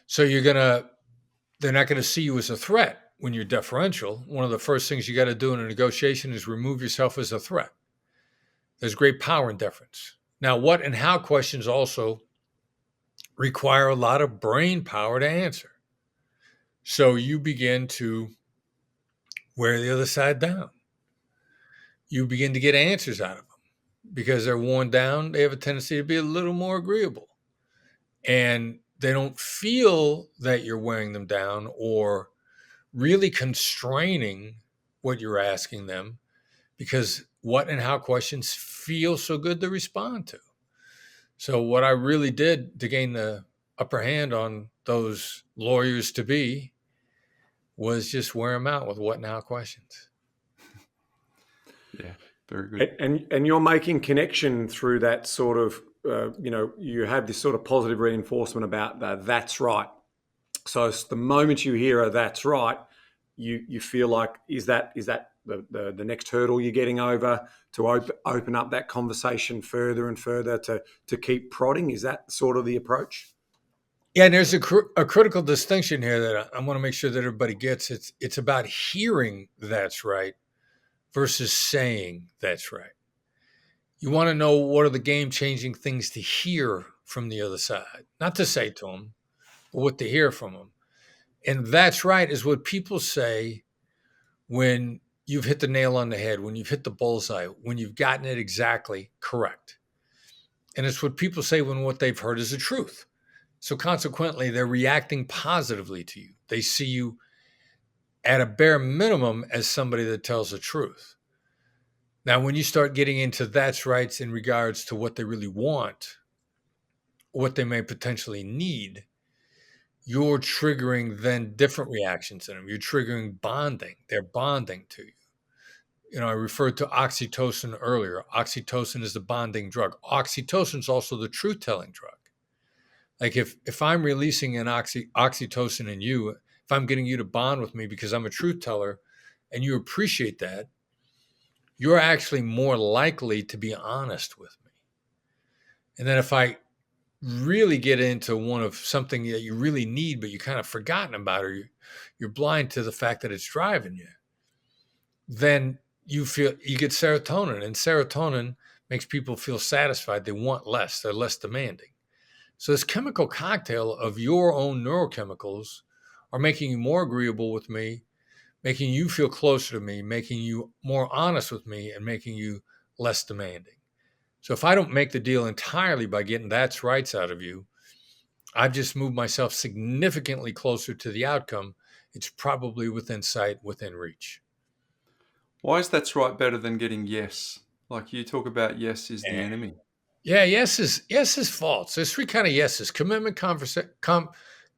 So they're not going to see you as a threat when you're deferential. One of the first things you got to do in a negotiation is remove yourself as a threat. There's great power in deference. Now, what and how questions also require a lot of brain power to answer. So you begin to wear the other side down. You begin to get answers out of them because they're worn down. They have a tendency to be a little more agreeable. And they don't feel that you're wearing them down or really constraining what you're asking them, because what and how questions feel so good to respond to. So what I really did to gain the upper hand on those lawyers to be was just wear them out with what and how questions. Yeah, very good. And you're making connection through that sort of, you have this sort of positive reinforcement about that's right. So it's the moment you hear a that's right, you feel like, is that the next hurdle you're getting over to open up that conversation further and further to keep prodding? Is that sort of the approach? Yeah, and there's a critical distinction here that I want to make sure that everybody gets. It's about hearing that's right versus saying that's right. You want to know what are the game-changing things to hear from the other side, not to say to them, but what to hear from them. And that's right is what people say when you've hit the nail on the head, when you've hit the bullseye, when you've gotten it exactly correct. And it's what people say when what they've heard is the truth. So consequently, they're reacting positively to you. They see you at a bare minimum as somebody that tells the truth. Now, when you start getting into that's rights in regards to what they really want, what they may potentially need, you're triggering then different reactions in them. You're triggering bonding. They're bonding to you. I referred to oxytocin earlier. Oxytocin is the bonding drug. Oxytocin is also the truth-telling drug. Like if I'm releasing an oxytocin in you, if I'm getting you to bond with me because I'm a truth teller and you appreciate that, you're actually more likely to be honest with me. And then if I really get into one of something that you really need, but you kind of forgotten about, or you're blind to the fact that it's driving you, then you get serotonin, and serotonin makes people feel satisfied. They want less. They're less demanding. So this chemical cocktail of your own neurochemicals are making you more agreeable with me, making you feel closer to me, making you more honest with me, and making you less demanding. So if I don't make the deal entirely by getting that's rights out of you, I've just moved myself significantly closer to the outcome. It's probably within sight, within reach. Why is that's right better than getting yes? Like you talk about yes is the Yeah. enemy. Yeah, yes is false. There's three kind of yeses: commitment,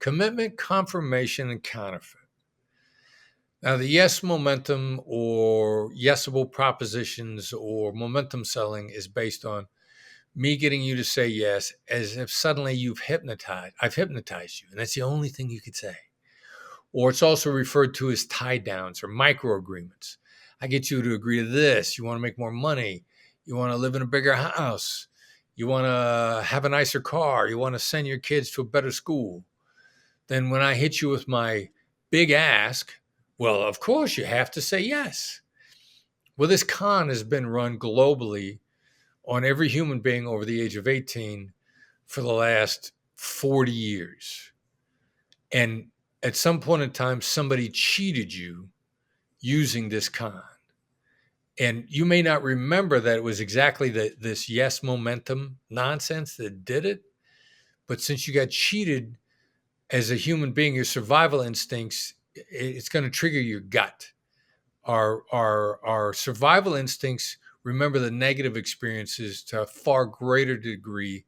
commitment, confirmation, and counterfeit. Now, the yes momentum or yesable propositions or momentum selling is based on me getting you to say yes as if suddenly I've hypnotized you, and that's the only thing you could say. Or it's also referred to as tie downs or micro agreements. I get you to agree to this. You want to make more money. You want to live in a bigger house. You want to have a nicer car. You want to send your kids to a better school. Then when I hit you with my big ask, well, of course you have to say yes. Well, this con has been run globally on every human being over the age of 18 for the last 40 years. And at some point in time, somebody cheated you using this con. And you may not remember that it was exactly this yes momentum nonsense that did it. But since you got cheated as a human being, your survival instincts, it's going to trigger your gut. Our survival instincts remember the negative experiences to a far greater degree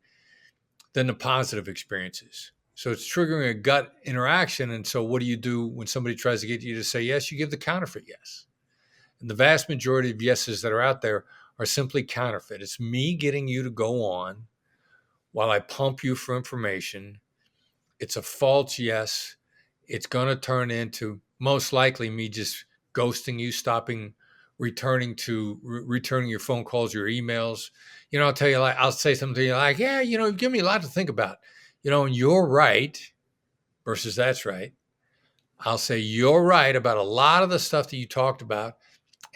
than the positive experiences. So it's triggering a gut interaction. And so what do you do when somebody tries to get you to say yes? You give the counterfeit yes. And the vast majority of yeses that are out there are simply counterfeit. It's me getting you to go on while I pump you for information. It's a false yes. It's going to turn into most likely me just ghosting you, stopping returning your phone calls, your emails. I'll tell you, I'll say something to you like, yeah, you give me a lot to think about, and you're right versus that's right. I'll say you're right about a lot of the stuff that you talked about,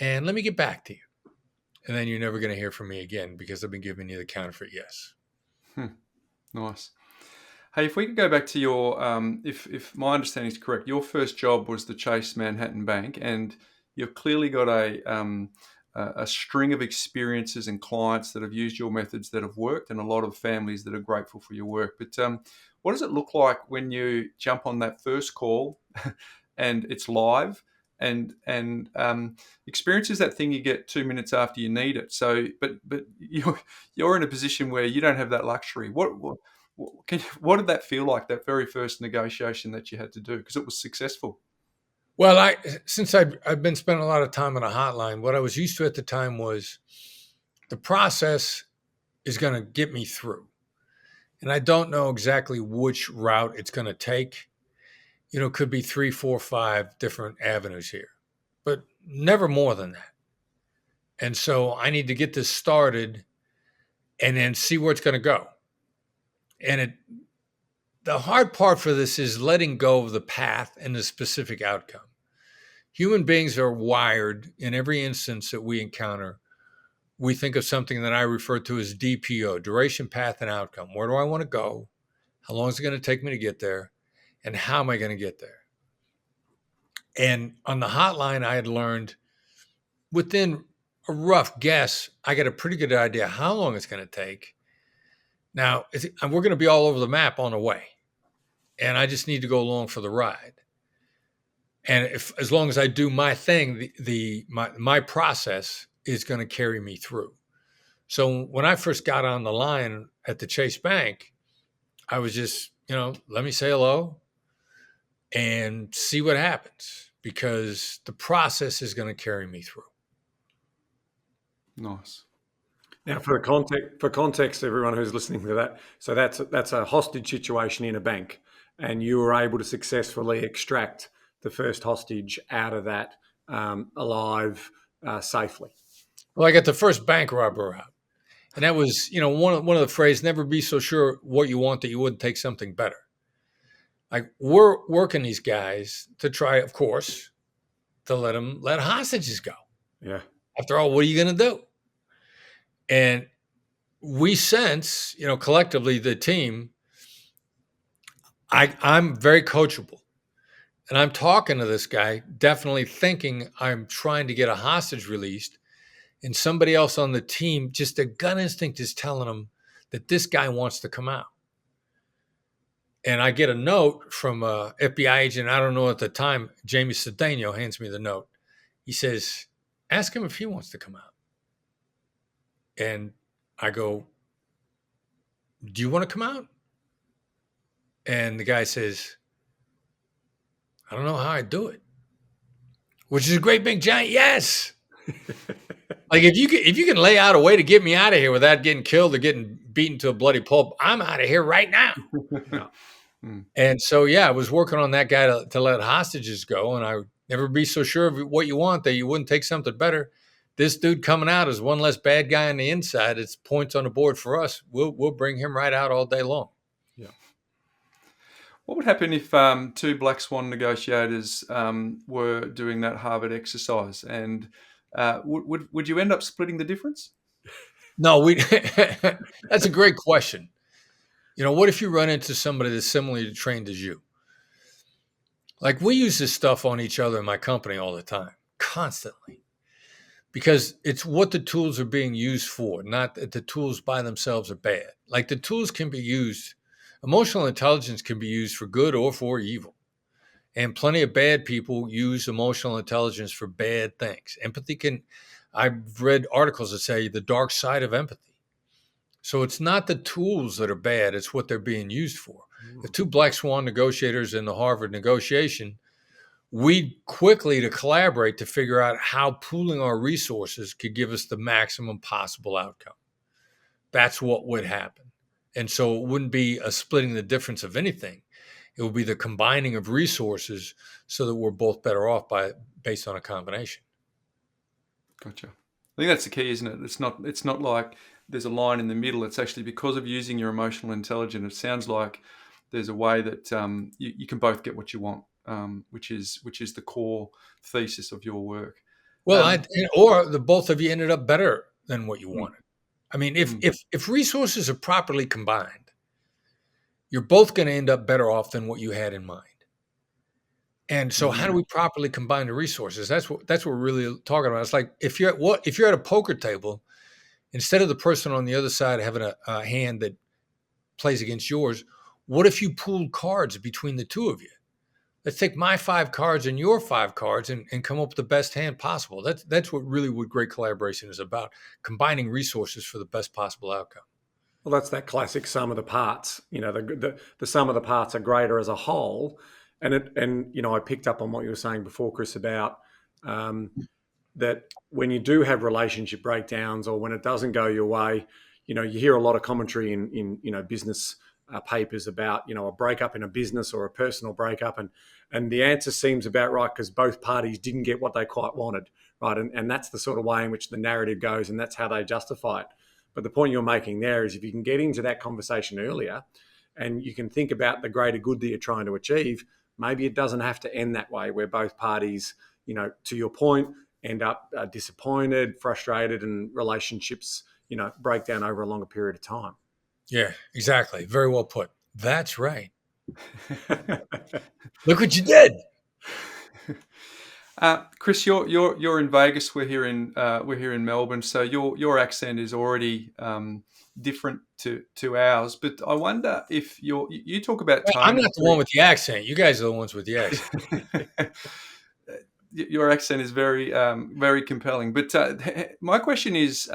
and let me get back to you. And then you're never going to hear from me again because I've been giving you the counterfeit yes. Nice. Hey, if we could go back to your, if my understanding is correct, your first job was the Chase Manhattan Bank, and you've clearly got a string of experiences and clients that have used your methods that have worked, and a lot of families that are grateful for your work. But what does it look like when you jump on that first call and it's live? And experience is that thing you get 2 minutes after you need it. So, but you're in a position where you don't have that luxury. What did that feel like, that very first negotiation that you had to do? Because it was successful. Well, since I've been spending a lot of time on a hotline, what I was used to at the time was the process is going to get me through. And I don't know exactly which route it's going to take. It could be 3, 4, 5 different avenues here, but never more than that. And so I need to get this started and then see where it's going to go. And the hard part for this is letting go of the path and the specific outcome. Human beings are wired in every instance that we encounter. We think of something that I refer to as DPO, duration, path, and outcome. Where do I want to go? How long is it going to take me to get there? And how am I going to get there? And on the hotline, I had learned within a rough guess, I got a pretty good idea how long it's going to take. Now, we're going to be all over the map on the way. And I just need to go along for the ride. And as long as I do my thing, my process is going to carry me through. So when I first got on the line at the Chase Bank, I was just, let me say hello. and see what happens, because the process is going to carry me through. Nice. Now, for context, everyone who's listening to that, so that's a hostage situation in a bank, and you were able to successfully extract the first hostage out of that alive safely. Well, I got the first bank robber out, and that was, one of the phrases, never be so sure what you want that you wouldn't take something better. Like, we're working these guys to try, of course, to let hostages go. Yeah. After all, what are you going to do? And we sense, collectively, the team, I'm very coachable. And I'm talking to this guy, definitely thinking I'm trying to get a hostage released. And somebody else on the team, just their gut instinct is telling them that this guy wants to come out. And I get a note from a FBI agent, I don't know at the time, Jamie Cedeno hands me the note. He says, ask him if he wants to come out. And I go, do you want to come out? And the guy says, I don't know how I do it. Which is a great big giant yes. Like, if you can lay out a way to get me out of here without getting killed or getting beaten to a bloody pulp, I'm out of here right now. Yeah. And so, I was working on that guy to let hostages go. And I would never be so sure of what you want that you wouldn't take something better. This dude coming out is one less bad guy on the inside. It's points on the board for us. We'll bring him right out all day long. Yeah. What would happen if two black swan negotiators were doing that Harvard exercise, and would you end up splitting the difference? No, that's a great question. What if you run into somebody that's similarly trained as you? Like, we use this stuff on each other in my company all the time, constantly, because it's what the tools are being used for, not that the tools by themselves are bad. Like, the tools can be used, emotional intelligence can be used for good or for evil. And plenty of bad people use emotional intelligence for bad things. I've read articles that say the dark side of empathy. So it's not the tools that are bad, it's what they're being used for. The two black swan negotiators in the Harvard negotiation, we quickly to collaborate to figure out how pooling our resources could give us the maximum possible outcome. That's what would happen. And so it wouldn't be a splitting the difference of anything. It would be the combining of resources so that we're both better off based on a combination. Gotcha. I think that's the key, isn't it? It's not like there's a line in the middle. It's actually because of using your emotional intelligence. It sounds like there's a way that you can both get what you want, which is the core thesis of your work. Well, or the both of you ended up better than what you wanted. I mean, if resources are properly combined, you're both going to end up better off than what you had in mind. And so, how do we properly combine the resources? That's what we're really talking about. It's like if you're at a poker table, instead of the person on the other side having a hand that plays against yours, what if you pooled cards between the two of you? Let's take my 5 cards and your 5 cards and come up with the best hand possible. That's what great collaboration is about, combining resources for the best possible outcome. Well, that's that classic sum of the parts. The sum of the parts are greater as a whole. And I picked up on what you were saying before, Chris, about that when you do have relationship breakdowns or when it doesn't go your way, you hear a lot of commentary in business papers about, a breakup in a business or a personal breakup. And the answer seems about right because both parties didn't get what they quite wanted, right? And that's the sort of way in which the narrative goes, and that's how they justify it. But the point you're making there is if you can get into that conversation earlier and you can think about the greater good that you're trying to achieve, maybe it doesn't have to end that way where both parties, to your point, end up disappointed, frustrated, and relationships, break down over a longer period of time. Yeah, exactly. Very well put. That's right. Look what you did. Chris, you're in Vegas. We're here in Melbourne. So your accent is already different to ours. But I wonder if you talk about tone. I'm not the one with the accent. You guys are the ones with the accent. Your accent is very very compelling. But my question is,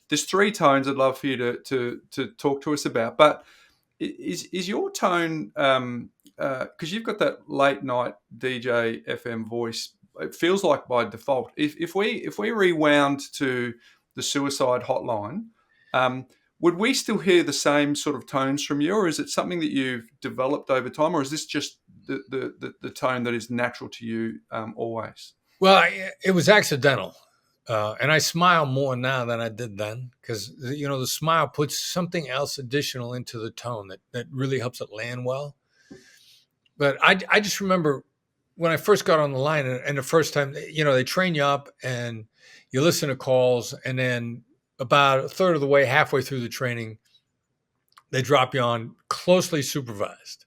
there's 3 tones I'd love for you to talk to us about. But is your tone because you've got that late night DJ FM voice, it feels like by default. If we rewound to the suicide hotline, would we still hear the same sort of tones from you, or is it something that you've developed over time, or is this just the tone that is natural to you always? Well, it was accidental. And I smile more now than I did then because, the smile puts something else additional into the tone that really helps it land well. But I just remember when I first got on the line and the first time, they train you up and you listen to calls. And then about a third of the way, halfway through the training, they drop you on closely supervised.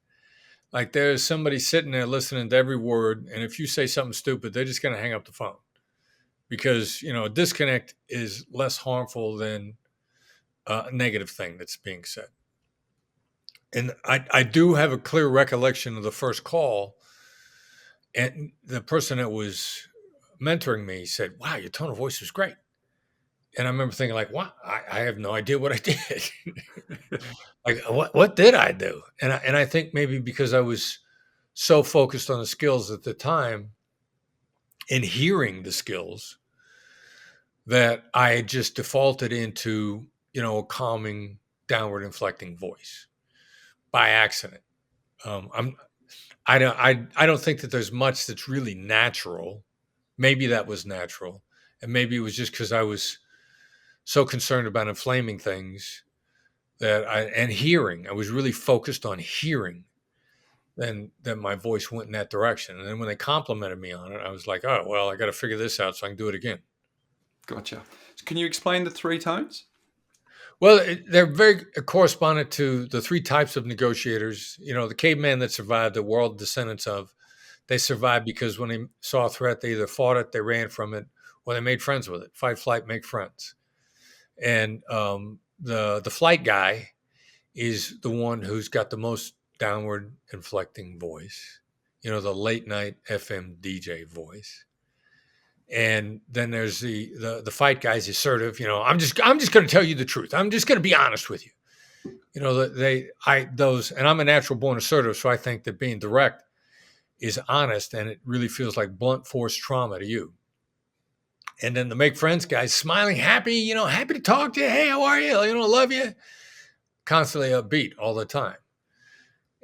Like there's somebody sitting there listening to every word. And if you say something stupid, they're just going to hang up the phone. Because, a disconnect is less harmful than a negative thing that's being said. And I do have a clear recollection of the first call. And the person that was mentoring me said, "Wow, your tone of voice was great." And I remember thinking like, wow, I have no idea what I did. Like, what did I do? And I think maybe because I was so focused on the skills at the time and hearing the skills, that I just defaulted into, a calming, downward inflecting voice by accident. I don't think that there's much that's really natural. Maybe that was natural, and maybe it was just because I was so concerned about inflaming things and hearing. I was really focused on hearing. Then my voice went in that direction, and then when they complimented me on it, I was like, oh well, I got to figure this out so I can do it again. Gotcha. Can you explain the three tones? Well, they're very correspondent to the three types of negotiators. The caveman that survived, the world descendants of, they survived because when they saw a threat, they either fought it, they ran from it, or they made friends with it. Fight, flight, make friends. And the flight guy is the one who's got the most downward inflecting voice. The late night FM DJ voice. And then there's the fight guy's assertive. I'm just going to tell you the truth. I'm just going to be honest with you. And I'm a natural born assertive, so I think that being direct is honest, and it really feels like blunt force trauma to you. And then the make friends guy's smiling, happy, happy to talk to you. Hey, how are you? Love you. Constantly upbeat all the time.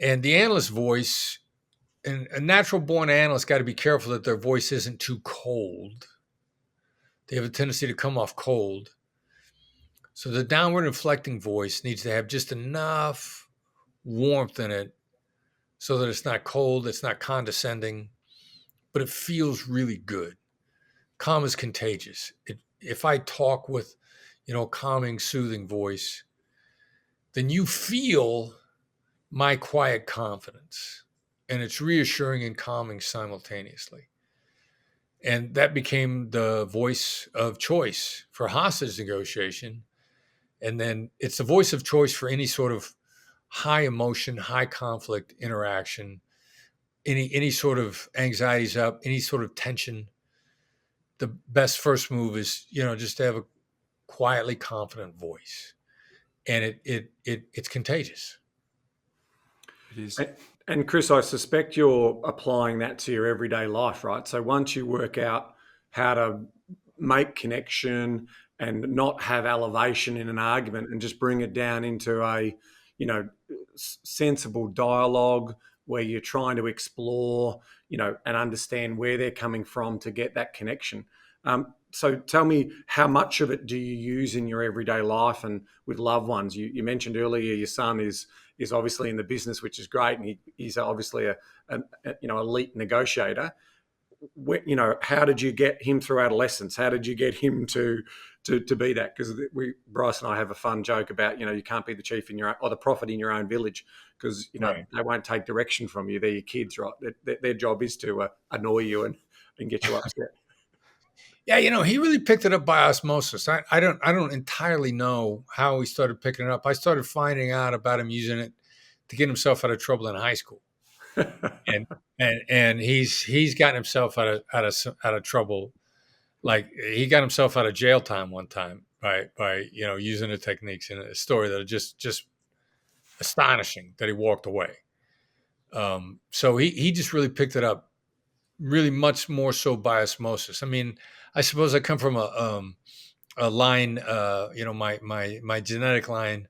And the analyst voice. And a natural born analyst got to be careful that their voice isn't too cold. They have a tendency to come off cold. So the downward inflecting voice needs to have just enough warmth in it so that it's not cold, it's not condescending, but it feels really good. Calm is contagious. If I talk with, calming, soothing voice, then you feel my quiet confidence. And it's reassuring and calming simultaneously. And that became the voice of choice for hostage negotiation. And then it's the voice of choice for any sort of high emotion, high conflict interaction, any sort of anxieties up, any sort of tension. The best first move is, just to have a quietly confident voice. And it's contagious. It is. And Chris, I suspect you're applying that to your everyday life, right? So once you work out how to make connection and not have elevation in an argument and just bring it down into a, sensible dialogue where you're trying to explore, and understand where they're coming from to get that connection. So tell me, how much of it do you use in your everyday life and with loved ones? You mentioned earlier your son is obviously in the business, which is great, and he's obviously an elite negotiator. How did you get him through adolescence? How did you get him to be that? Because Bryce and I have a fun joke about you can't be the chief in your own, or the prophet in your own village, because Right. They won't take direction from you. They're your kids, right? Their job is to annoy you and get you upset. Yeah, he really picked it up by osmosis. I don't entirely know how he started picking it up. I started finding out about him using it to get himself out of trouble in high school, and he's gotten himself out of trouble. Like he got himself out of jail time one time by using the techniques in a story that are just astonishing that he walked away. So he just really picked it up, really much more so by osmosis. I mean, I suppose I come from a line, my genetic line,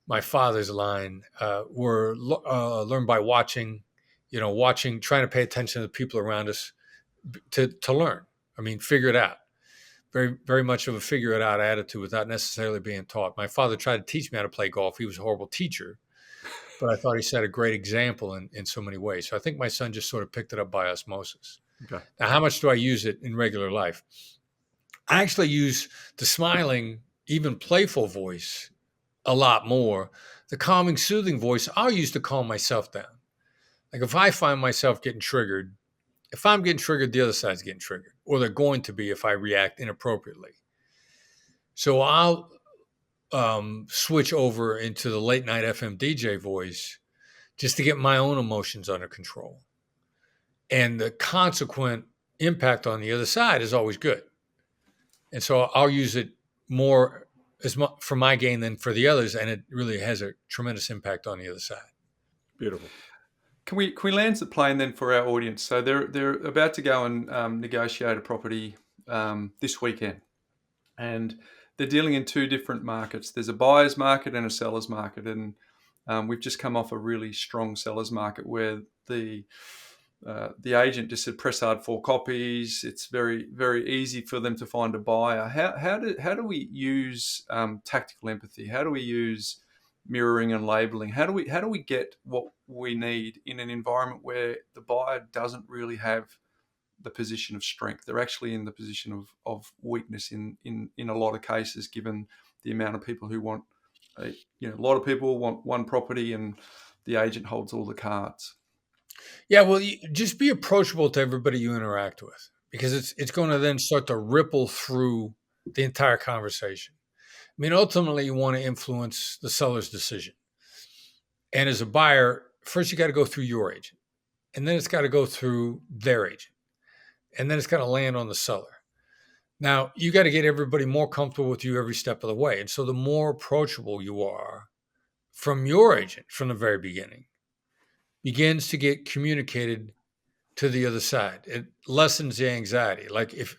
my father's line, were learned by watching, trying to pay attention to the people around us to learn. I mean, figure it out. Very, very much of a figure it out attitude without necessarily being taught. My father tried to teach me how to play golf. He was a horrible teacher, but I thought he set a great example in so many ways. So I think my son just sort of picked it up by osmosis. Okay. Now, how much do I use it in regular life? I actually use the smiling, even playful voice a lot more. The calming, soothing voice I'll use to calm myself down. Like if I find myself getting triggered, if I'm getting triggered, the other side's getting triggered, or they're going to be if I react inappropriately. So I'll switch over into the late night FM DJ voice just to get my own emotions under control. And the consequent impact on the other side is always good. And so I'll use it more for my gain than for the others, and it really has a tremendous impact on the other side. Beautiful. Can we land the plane then for our audience? So they're about to go and negotiate a property this weekend, and they're dealing in two different markets. There's a buyer's market and a seller's market, and we've just come off a really strong seller's market where the agent just said press hard 4 copies. It's very, very easy for them to find a buyer. How do we use tactical empathy? How do we use mirroring and labeling? How do we get what we need in an environment where the buyer doesn't really have the position of strength? They're actually in the position of weakness in a lot of cases, given the amount of people who want a lot of people want one property and the agent holds all the cards. Yeah, well, you just be approachable to everybody you interact with, because it's going to then start to ripple through the entire conversation. I mean, ultimately, you want to influence the seller's decision. And as a buyer, first you got to go through your agent, and then it's got to go through their agent, and then it's got to land on the seller. Now, you got to get everybody more comfortable with you every step of the way. And so the more approachable you are from your agent from the very beginning, begins to get communicated to the other side. It lessens the anxiety. Like if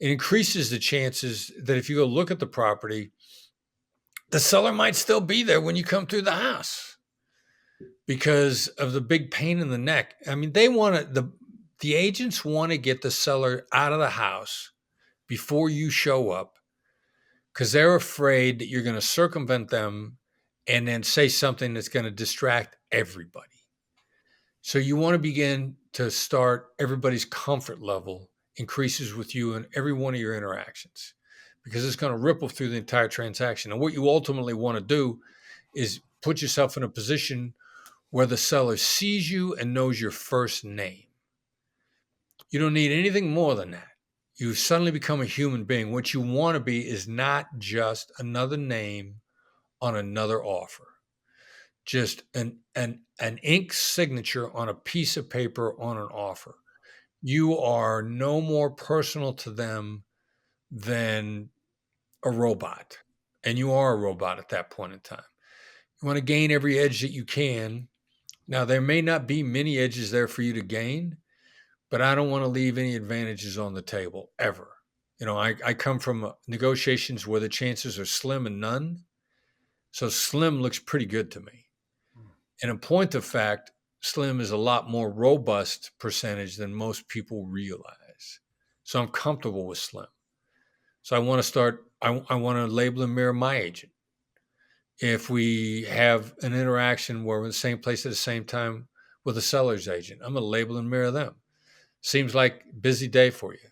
it increases the chances that if you go look at the property, the seller might still be there when you come through the house because of the big pain in the neck. I mean, the agents want to get the seller out of the house before you show up because they're afraid that you're going to circumvent them and then say something that's going to distract everybody. So you want to begin to start everybody's comfort level increases with you in every one of your interactions, because it's going to ripple through the entire transaction. And what you ultimately want to do is put yourself in a position where the seller sees you and knows your first name. You don't need anything more than that. You suddenly become a human being. What you want to be is not just another name on another offer. Just an ink signature on a piece of paper on an offer. You are no more personal to them than a robot. And you are a robot at that point in time. You want to gain every edge that you can. Now, there may not be many edges there for you to gain, but I don't want to leave any advantages on the table ever. I come from negotiations where the chances are slim and none. So slim looks pretty good to me. And in point of fact, slim is a lot more robust percentage than most people realize. So I'm comfortable with slim. So I want to label and mirror my agent. If we have an interaction where we're in the same place at the same time with a seller's agent, I'm going to label and mirror them. Seems like a busy day for you.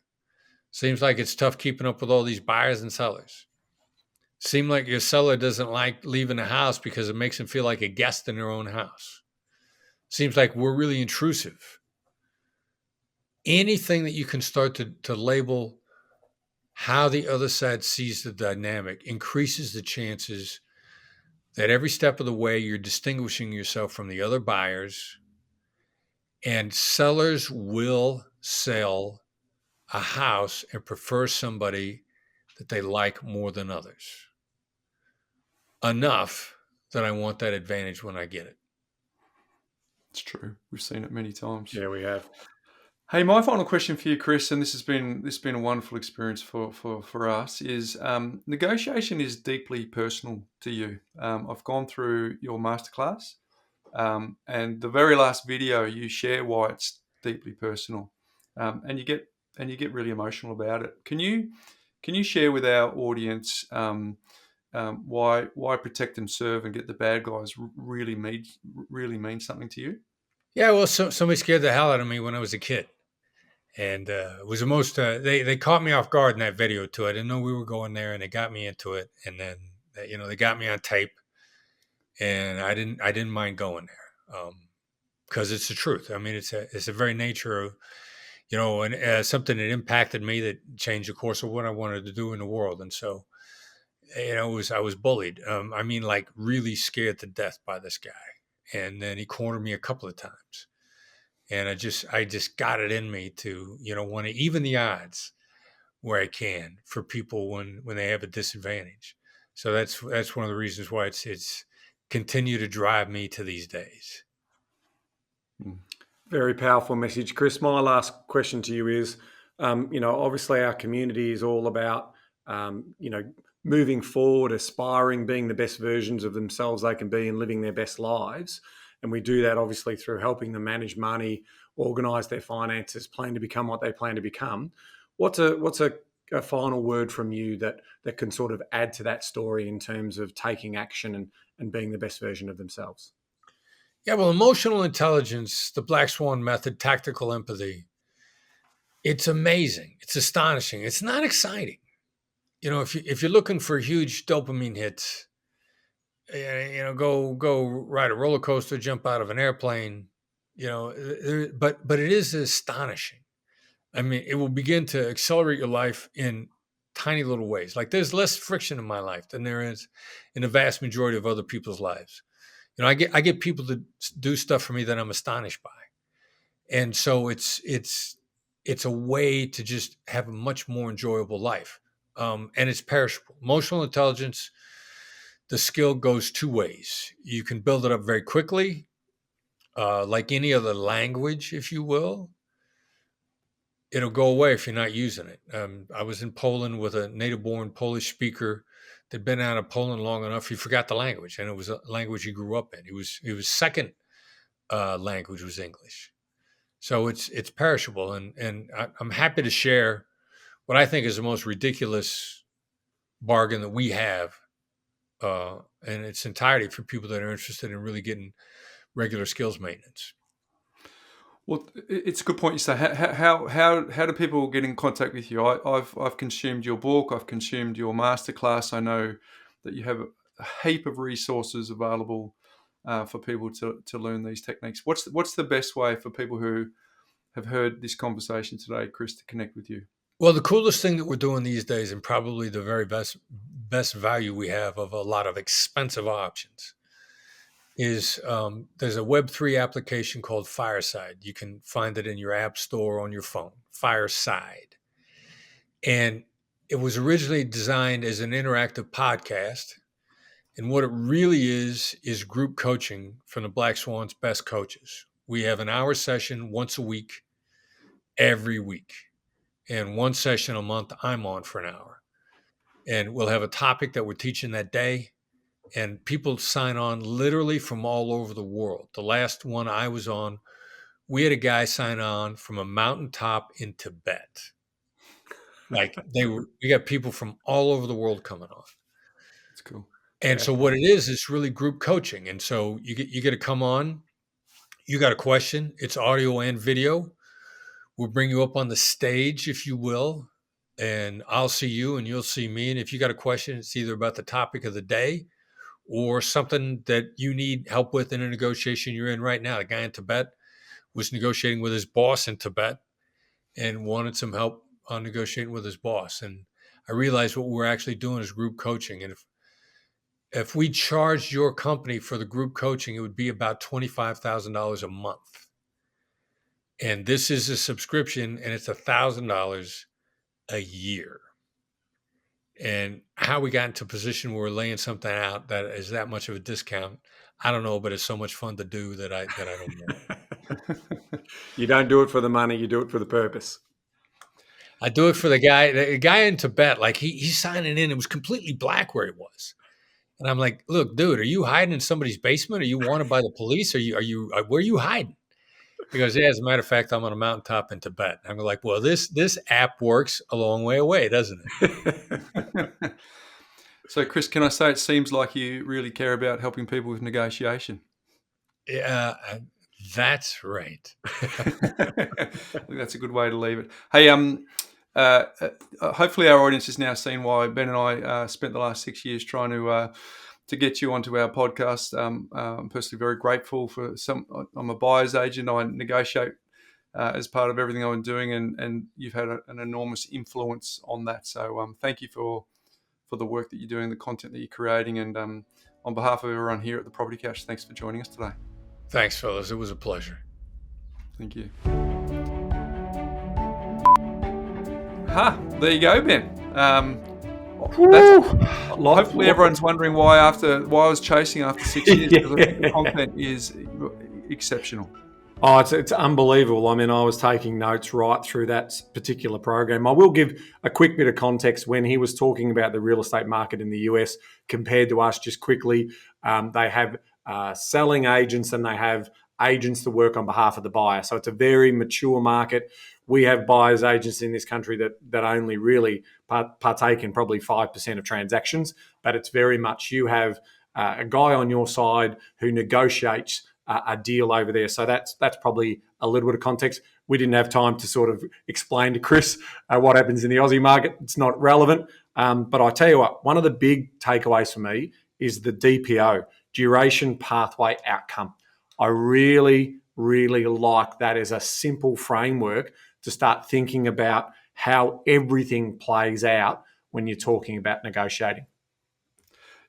Seems like it's tough keeping up with all these buyers and sellers. Seem like your seller doesn't like leaving the house because it makes them feel like a guest in their own house. Seems like we're really intrusive. Anything that you can start to label how the other side sees the dynamic increases the chances that every step of the way you're distinguishing yourself from the other buyers, and sellers will sell a house and prefer somebody that they like more than others. Enough that I want that advantage when I get it. It's true. We've seen it many times. Yeah, we have. Hey, my final question for you, Chris, and this has been a wonderful experience for us. Is negotiation is deeply personal to you. I've gone through your masterclass, and the very last video you share why it's deeply personal, and you get really emotional about it. Can you share with our audience why protect and serve and get the bad guys really means something to you? Yeah, well, somebody scared the hell out of me when I was a kid. And it was the most, they caught me off guard in that video too. I didn't know we were going there and they got me into it. And then, they got me on tape and I didn't mind going there. Cause it's the truth. I mean, it's the very nature of, and something that impacted me that changed the course of what I wanted to do in the world. And so, I was bullied. I mean, like really scared to death by this guy. And then he cornered me a couple of times. And I just got it in me to, want to even the odds where I can for people when they have a disadvantage. So that's one of the reasons why it's continue to drive me to these days. Very powerful message, Chris. My last question to you is, obviously our community is all about, moving forward, aspiring, being the best versions of themselves they can be and living their best lives. And we do that obviously through helping them manage money, organize their finances, plan to become what they plan to become. What's a final word from you that can sort of add to that story in terms of taking action and being the best version of themselves? Yeah, well, emotional intelligence, the Black Swan method, tactical empathy, it's amazing. It's astonishing. It's not exciting. If you're looking for huge dopamine hits, go ride a roller coaster, jump out of an airplane, but it is astonishing. I mean, it will begin to accelerate your life in tiny little ways. Like there's less friction in my life than there is in the vast majority of other people's lives. I get people to do stuff for me that I'm astonished by. And so it's a way to just have a much more enjoyable life. And it's perishable. Emotional intelligence, the skill goes two ways. You can build it up very quickly, like any other language, if you will. It'll go away if you're not using it. I was in Poland with a native-born Polish speaker that'd been out of Poland long enough. He forgot the language, and it was a language he grew up in. It was second language was English. So it's perishable, and I'm happy to share what I think is the most ridiculous bargain that we have in its entirety for people that are interested in really getting regular skills maintenance. Well, it's a good point you say. How do people get in contact with you? I've consumed your book. I've consumed your masterclass. I know that you have a heap of resources available for people to learn these techniques. What's the best way for people who have heard this conversation today, Chris, to connect with you? Well, the coolest thing that we're doing these days, and probably the very best value we have of a lot of expensive options, is there's a Web3 application called Fireside. You can find it in your app store on your phone, Fireside. And it was originally designed as an interactive podcast. And what it really is group coaching from the Black Swan's best coaches. We have an hour session once a week, every week. And one session a month, I'm on for an hour. And we'll have a topic that we're teaching that day. And people sign on literally from all over the world. The last one I was on, we had a guy sign on from a mountaintop in Tibet. Like we got people from all over the world coming on. That's cool. And so what it is, it's really group coaching. And so you get to come on, you got a question, it's audio and video. We'll bring you up on the stage, if you will, and I'll see you and you'll see me. And if you got a question, it's either about the topic of the day or something that you need help with in a negotiation you're in right now. The guy in Tibet was negotiating with his boss in Tibet and wanted some help on negotiating with his boss. And I realized what we're actually doing is group coaching. And if we charged your company for the group coaching, it would be about $25,000 a month. And this is a subscription, and it's $1,000 a year. And how we got into a position where we're laying something out that is that much of a discount, I don't know, but it's so much fun to do that I don't know. You don't do it for the money, you do it for the purpose. I do it for the guy in Tibet. Like he's signing in. It was completely black where he was. And I'm like, look, dude, are you hiding in somebody's basement? Are you wanted by the police? Where are you hiding? He goes, yeah, as a matter of fact, I'm on a mountaintop in Tibet. I'm like, well, this app works a long way away, doesn't it? So, Chris, can I say it seems like you really care about helping people with negotiation? Yeah, that's right. I think that's a good way to leave it. Hey, hopefully our audience has now seen why Ben and I spent the last 6 years trying to get you onto our podcast. I'm personally very grateful for I'm a buyer's agent. I negotiate as part of everything I'm doing, and you've had an enormous influence on that. So thank you for the work that you're doing, the content that you're creating, and on behalf of everyone here at the Property Couch, thanks for joining us today. Thanks, fellas. It was a pleasure. Thank you. There you go, Ben. Hopefully everyone's wondering why I was chasing after 6 years, because I think the content is exceptional. Oh, it's unbelievable. I mean, I was taking notes right through that particular program. I will give a quick bit of context when he was talking about the real estate market in the US compared to us. Just quickly, they have selling agents and they have agents that work on behalf of the buyer. So it's a very mature market. We have buyers agents in this country that only really partake in probably 5% of transactions, but it's very much you have a guy on your side who negotiates a deal over there. So that's probably a little bit of context. We didn't have time to sort of explain to Chris what happens in the Aussie market. It's not relevant. But I tell you what, one of the big takeaways for me is the DPO, duration pathway outcome. I really, really like that as a simple framework to start thinking about how everything plays out when you're talking about negotiating.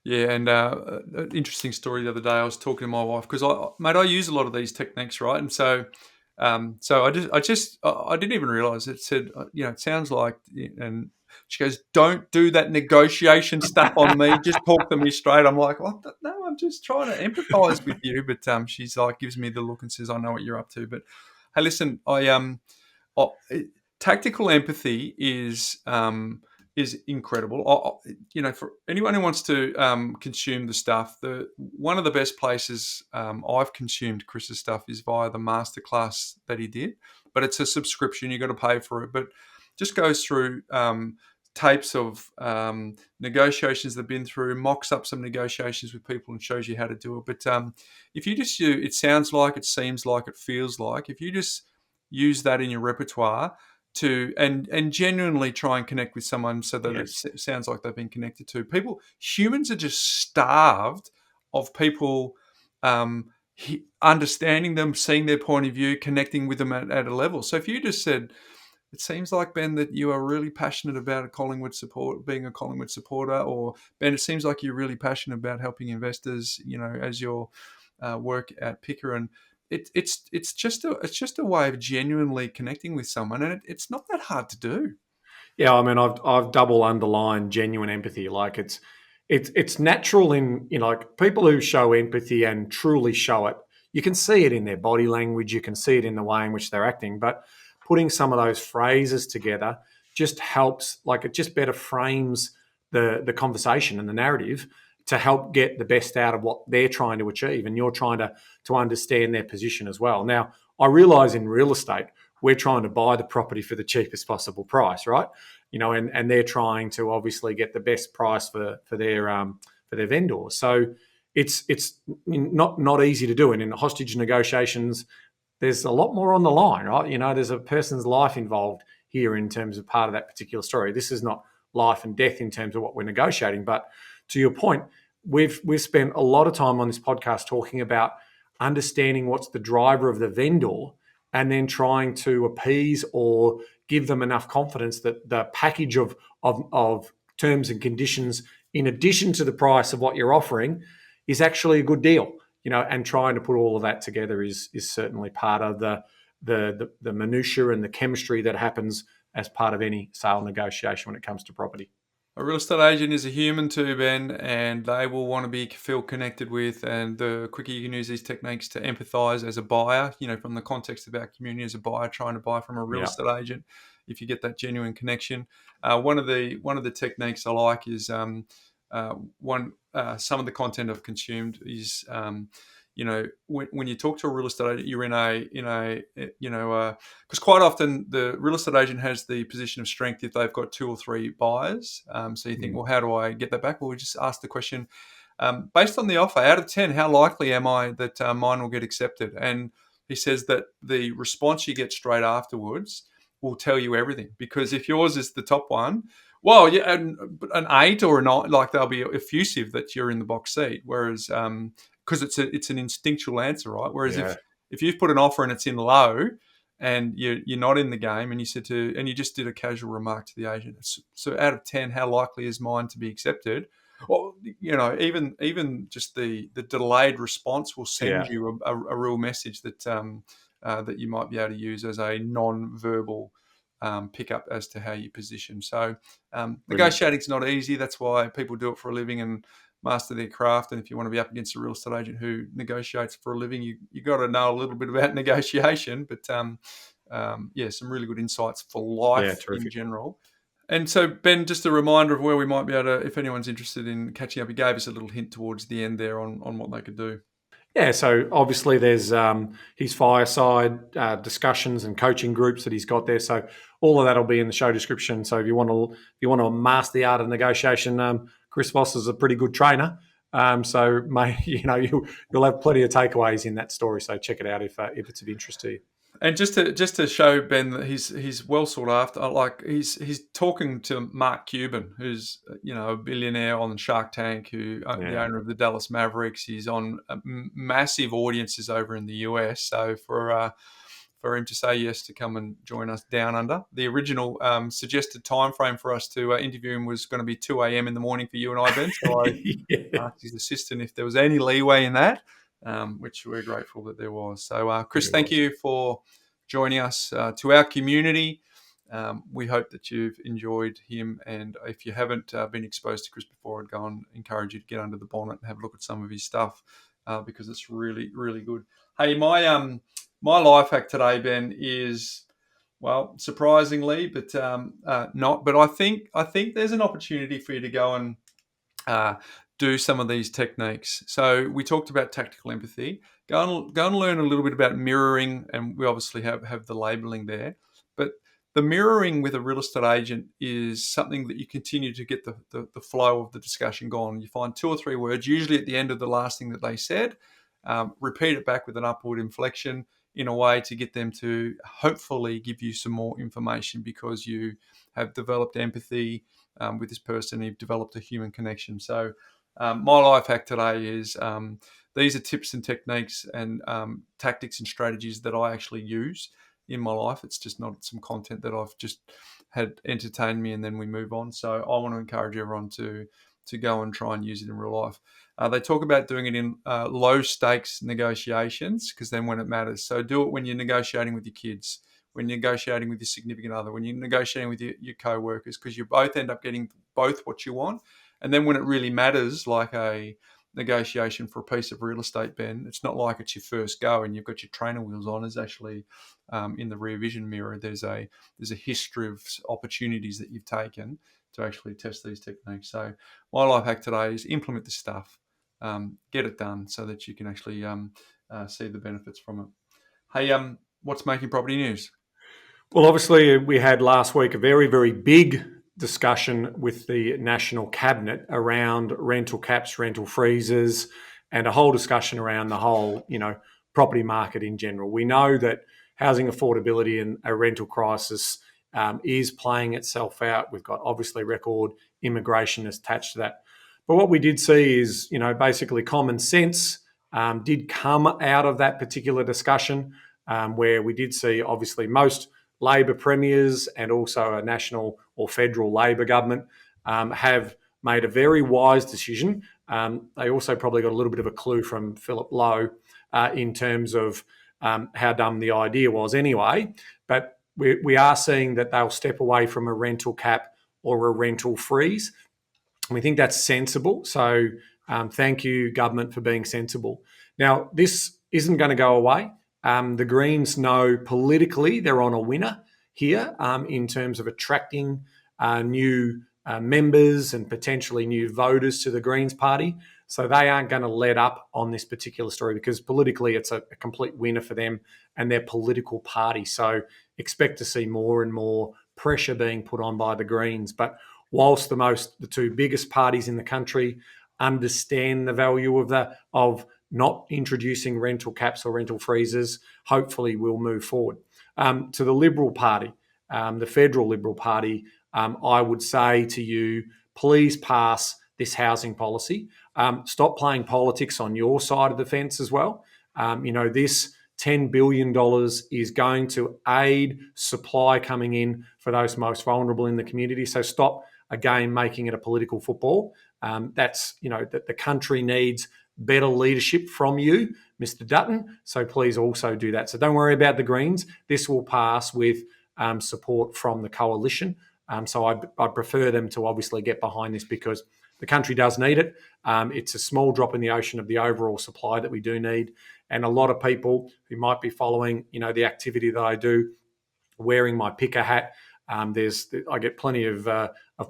Yeah, and an interesting story the other day. I was talking to my wife because I use a lot of these techniques, right? And so I didn't even realize it. Said, it sounds like, and she goes, "Don't do that negotiation stuff on me. Just talk to me straight." I'm like, "What? No, I'm just trying to empathise with you." But she's like, gives me the look and says, "I know what you're up to." But hey, listen, tactical empathy is incredible. For anyone who wants to consume the stuff, one of the best places I've consumed Chris's stuff is via the Masterclass that he did. But it's a subscription; you got to pay for it. But just goes through tapes of negotiations they've been through, mocks up some negotiations with people, and shows you how to do it. But if you just it sounds like, it seems like, it feels like, if you just use that in your repertoire and genuinely try and connect with someone so that it sounds like they've been connected to. Humans are just starved of people understanding them, seeing their point of view, connecting with them at a level. So if you just said, it seems like, Ben, that you are really passionate about being a Collingwood supporter, or Ben, it seems like you're really passionate about helping investors, as your work at Picker, and it's just a way of genuinely connecting with someone, and it's not that hard to do. Yeah, I mean, I've double underlined genuine empathy. Like it's natural in like people who show empathy and truly show it. You can see it in their body language. You can see it in the way in which they're acting. But putting some of those phrases together just helps. Like it just better frames the conversation and the narrative to help get the best out of what they're trying to achieve, and you're trying to understand their position as well. Now, I realise in real estate, we're trying to buy the property for the cheapest possible price, right? And they're trying to obviously get the best price for their vendors. So it's not easy to do. And in hostage negotiations, there's a lot more on the line, right? There's a person's life involved here in terms of part of that particular story. This is not life and death in terms of what we're negotiating, but to your point, we've spent a lot of time on this podcast talking about understanding what's the driver of the vendor, and then trying to appease or give them enough confidence that the package of terms and conditions, in addition to the price of what you're offering, is actually a good deal. And trying to put all of that together is certainly part of the minutiae and the chemistry that happens as part of any sale negotiation when it comes to property. A real estate agent is a human too, Ben, and they will want to feel connected with. And the quicker you can use these techniques to empathise as a buyer, from the context of our community as a buyer trying to buy from a real Yeah. estate agent, if you get that genuine connection. One of the techniques I like is some of the content I've consumed is. When you talk to a real estate agent, you're because quite often the real estate agent has the position of strength if they've got 2 or 3 buyers. So you think, well, how do I get that back? Well, we just ask the question, based on the offer, out of 10, how likely am I that mine will get accepted? And he says that the response you get straight afterwards will tell you everything, because if yours is the top one, well, yeah, an 8 or a 9, like they'll be effusive that you're in the box seat, whereas because it's an instinctual answer, right? Whereas if you've put an offer and it's in low and you're not in the game, and you just did a casual remark to the agent, so out of 10, how likely is mine to be accepted? Well, even just the delayed response will send you a real message that that you might be able to use as a non-verbal pickup as to how you position. So negotiating is not easy. That's why people do it for a living and master their craft. And if you want to be up against a real estate agent who negotiates for a living, you got to know a little bit about negotiation. But some really good insights for life in general. And so, Ben, just a reminder of where we might be able to, if anyone's interested in catching up, he gave us a little hint towards the end there on what they could do. Yeah, so obviously there's his fireside discussions and coaching groups that he's got there. So all of that will be in the show description. So if you want to master the art of negotiation, Chris Voss is a pretty good trainer. So you'll have plenty of takeaways in that story. So check it out if it's of interest to you. And just to show Ben that he's well sought after, like he's talking to Mark Cuban, who's a billionaire on Shark Tank, the owner of the Dallas Mavericks. He's on massive audiences over in the US. So for him to say yes to come and join us down under, the original suggested time frame for us to interview him was going to be 2 a.m. in the morning for you and I, Ben. So I asked his assistant if there was any leeway in that. Which we're grateful that there was. So, Chris, thank you for joining us. To our community, we hope that you've enjoyed him. And if you haven't been exposed to Chris before, I'd go and encourage you to get under the bonnet and have a look at some of his stuff because it's really, really good. Hey, my life hack today, Ben, is, well, surprisingly, but not. But I think there's an opportunity for you to go and do some of these techniques. So we talked about tactical empathy. Go and learn a little bit about mirroring, and we obviously have the labeling there. But the mirroring with a real estate agent is something that you continue to get the flow of the discussion going. You find 2 or 3 words, usually at the end of the last thing that they said, repeat it back with an upward inflection in a way to get them to hopefully give you some more information because you have developed empathy with this person, you've developed a human connection. So my life hack today is these are tips and techniques and tactics and strategies that I actually use in my life. It's just not some content that I've just had entertain me and then we move on. So I want to encourage everyone to go and try and use it in real life. They talk about doing it in low stakes negotiations because then when it matters. So do it when you're negotiating with your kids, when you're negotiating with your significant other, when you're negotiating with your co-workers, because you both end up getting both what you want. And then when it really matters, like a negotiation for a piece of real estate, Ben, it's not like it's your first go and you've got your trainer wheels on. It's actually in the rear vision mirror. There's a history of opportunities that you've taken to actually test these techniques. So my life hack today is implement this stuff, get it done so that you can actually see the benefits from it. Hey, what's making property news? Well, obviously, we had last week a very, very big discussion with the National Cabinet around rental caps, rental freezes, and a whole discussion around the whole, property market in general. We know that housing affordability and a rental crisis is playing itself out. We've got obviously record immigration attached to that. But what we did see is, basically common sense did come out of that particular discussion where we did see obviously most Labor premiers and also a national or federal Labor government have made a very wise decision. They also probably got a little bit of a clue from Philip Lowe in terms of how dumb the idea was anyway. But we are seeing that they'll step away from a rental cap or a rental freeze. We think that's sensible. So thank you, government, for being sensible. Now, this isn't going to go away. The Greens know politically they're on a winner here in terms of attracting new members and potentially new voters to the Greens party. So they aren't going to let up on this particular story because politically it's a complete winner for them and their political party. So expect to see more and more pressure being put on by the Greens. But whilst the two biggest parties in the country understand the value of not introducing rental caps or rental freezes, hopefully we'll move forward. To the Liberal Party, the Federal Liberal Party, I would say to you, please pass this housing policy. Stop playing politics on your side of the fence as well. This $10 billion is going to aid supply coming in for those most vulnerable in the community. So stop, again, making it a political football. That the country needs better leadership from you, Mr. Dutton. So please also do that. So don't worry about the Greens. This will pass with support from the coalition. So I'd prefer them to obviously get behind this because the country does need it. It's a small drop in the ocean of the overall supply that we do need. And a lot of people who might be following, the activity that I do, wearing my picker hat, I get plenty of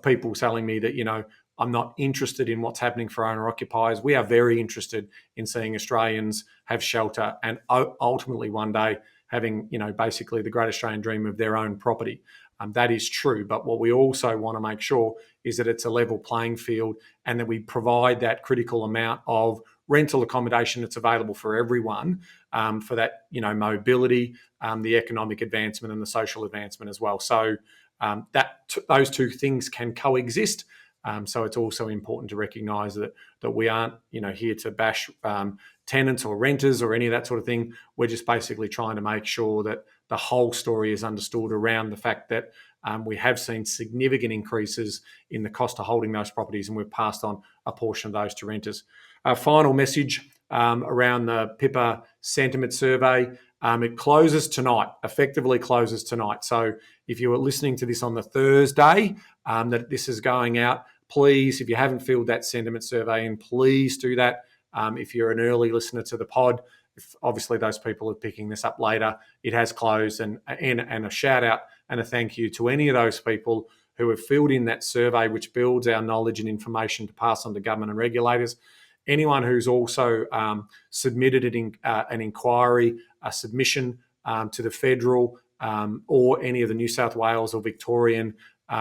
people telling me that, I'm not interested in what's happening for owner-occupiers. We are very interested in seeing Australians have shelter and ultimately one day having, basically the great Australian dream of their own property. That is true. But what we also want to make sure is that it's a level playing field and that we provide that critical amount of rental accommodation that's available for everyone for that, mobility, the economic advancement and the social advancement as well. So those two things can coexist. So it's also important to recognise that we aren't, here to bash tenants or renters or any of that sort of thing. We're just basically trying to make sure that the whole story is understood around the fact that we have seen significant increases in the cost of holding those properties, and we've passed on a portion of those to renters. Our final message around the Pippa sentiment survey. It closes tonight, effectively closes tonight. So if you were listening to this on the Thursday that this is going out, please, if you haven't filled that sentiment survey in, please do that. If you're an early listener to the pod, if obviously those people are picking this up later, it has closed. And a shout out and a thank you to any of those people who have filled in that survey, which builds our knowledge and information to pass on to government and regulators. Anyone who's also submitted an inquiry, a submission to the federal or any of the New South Wales or Victorian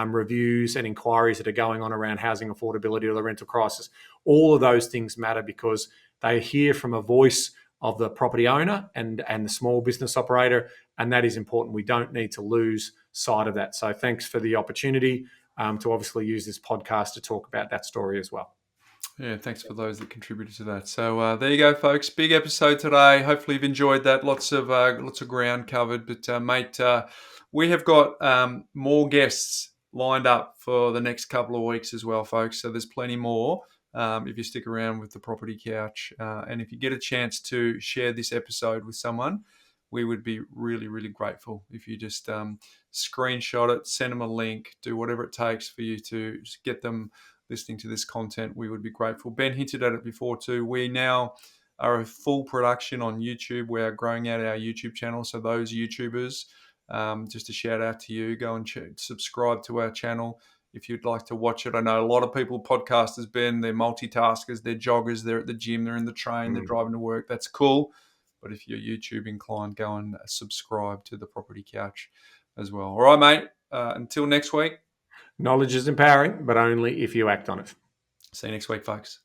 reviews and inquiries that are going on around housing affordability or the rental crisis. All of those things matter because they hear from a voice of the property owner and the small business operator, and that is important. We don't need to lose sight of that. So thanks for the opportunity to obviously use this podcast to talk about that story as well. Yeah, thanks for those that contributed to that. So there you go, folks. Big episode today. Hopefully you've enjoyed that. Lots of ground covered. But mate, we have got more guests lined up for the next couple of weeks as well, folks. So there's plenty more if you stick around with the Property Couch. And if you get a chance to share this episode with someone, we would be really, really grateful if you just screenshot it, send them a link, do whatever it takes for you to get them listening to this content. We would be grateful. Ben hinted at it before too. We now are a full production on YouTube. We are growing out our YouTube channel. So those YouTubers, just a shout out to you. Go and subscribe to our channel if you'd like to watch it. I know a lot of people, podcasters, Ben, they're multitaskers, they're joggers, they're at the gym, they're in the train, they're driving to work. That's cool. But if you're YouTube inclined, go and subscribe to the Property Couch as well. All right, mate. Until next week. Knowledge is empowering, but only if you act on it. See you next week, folks.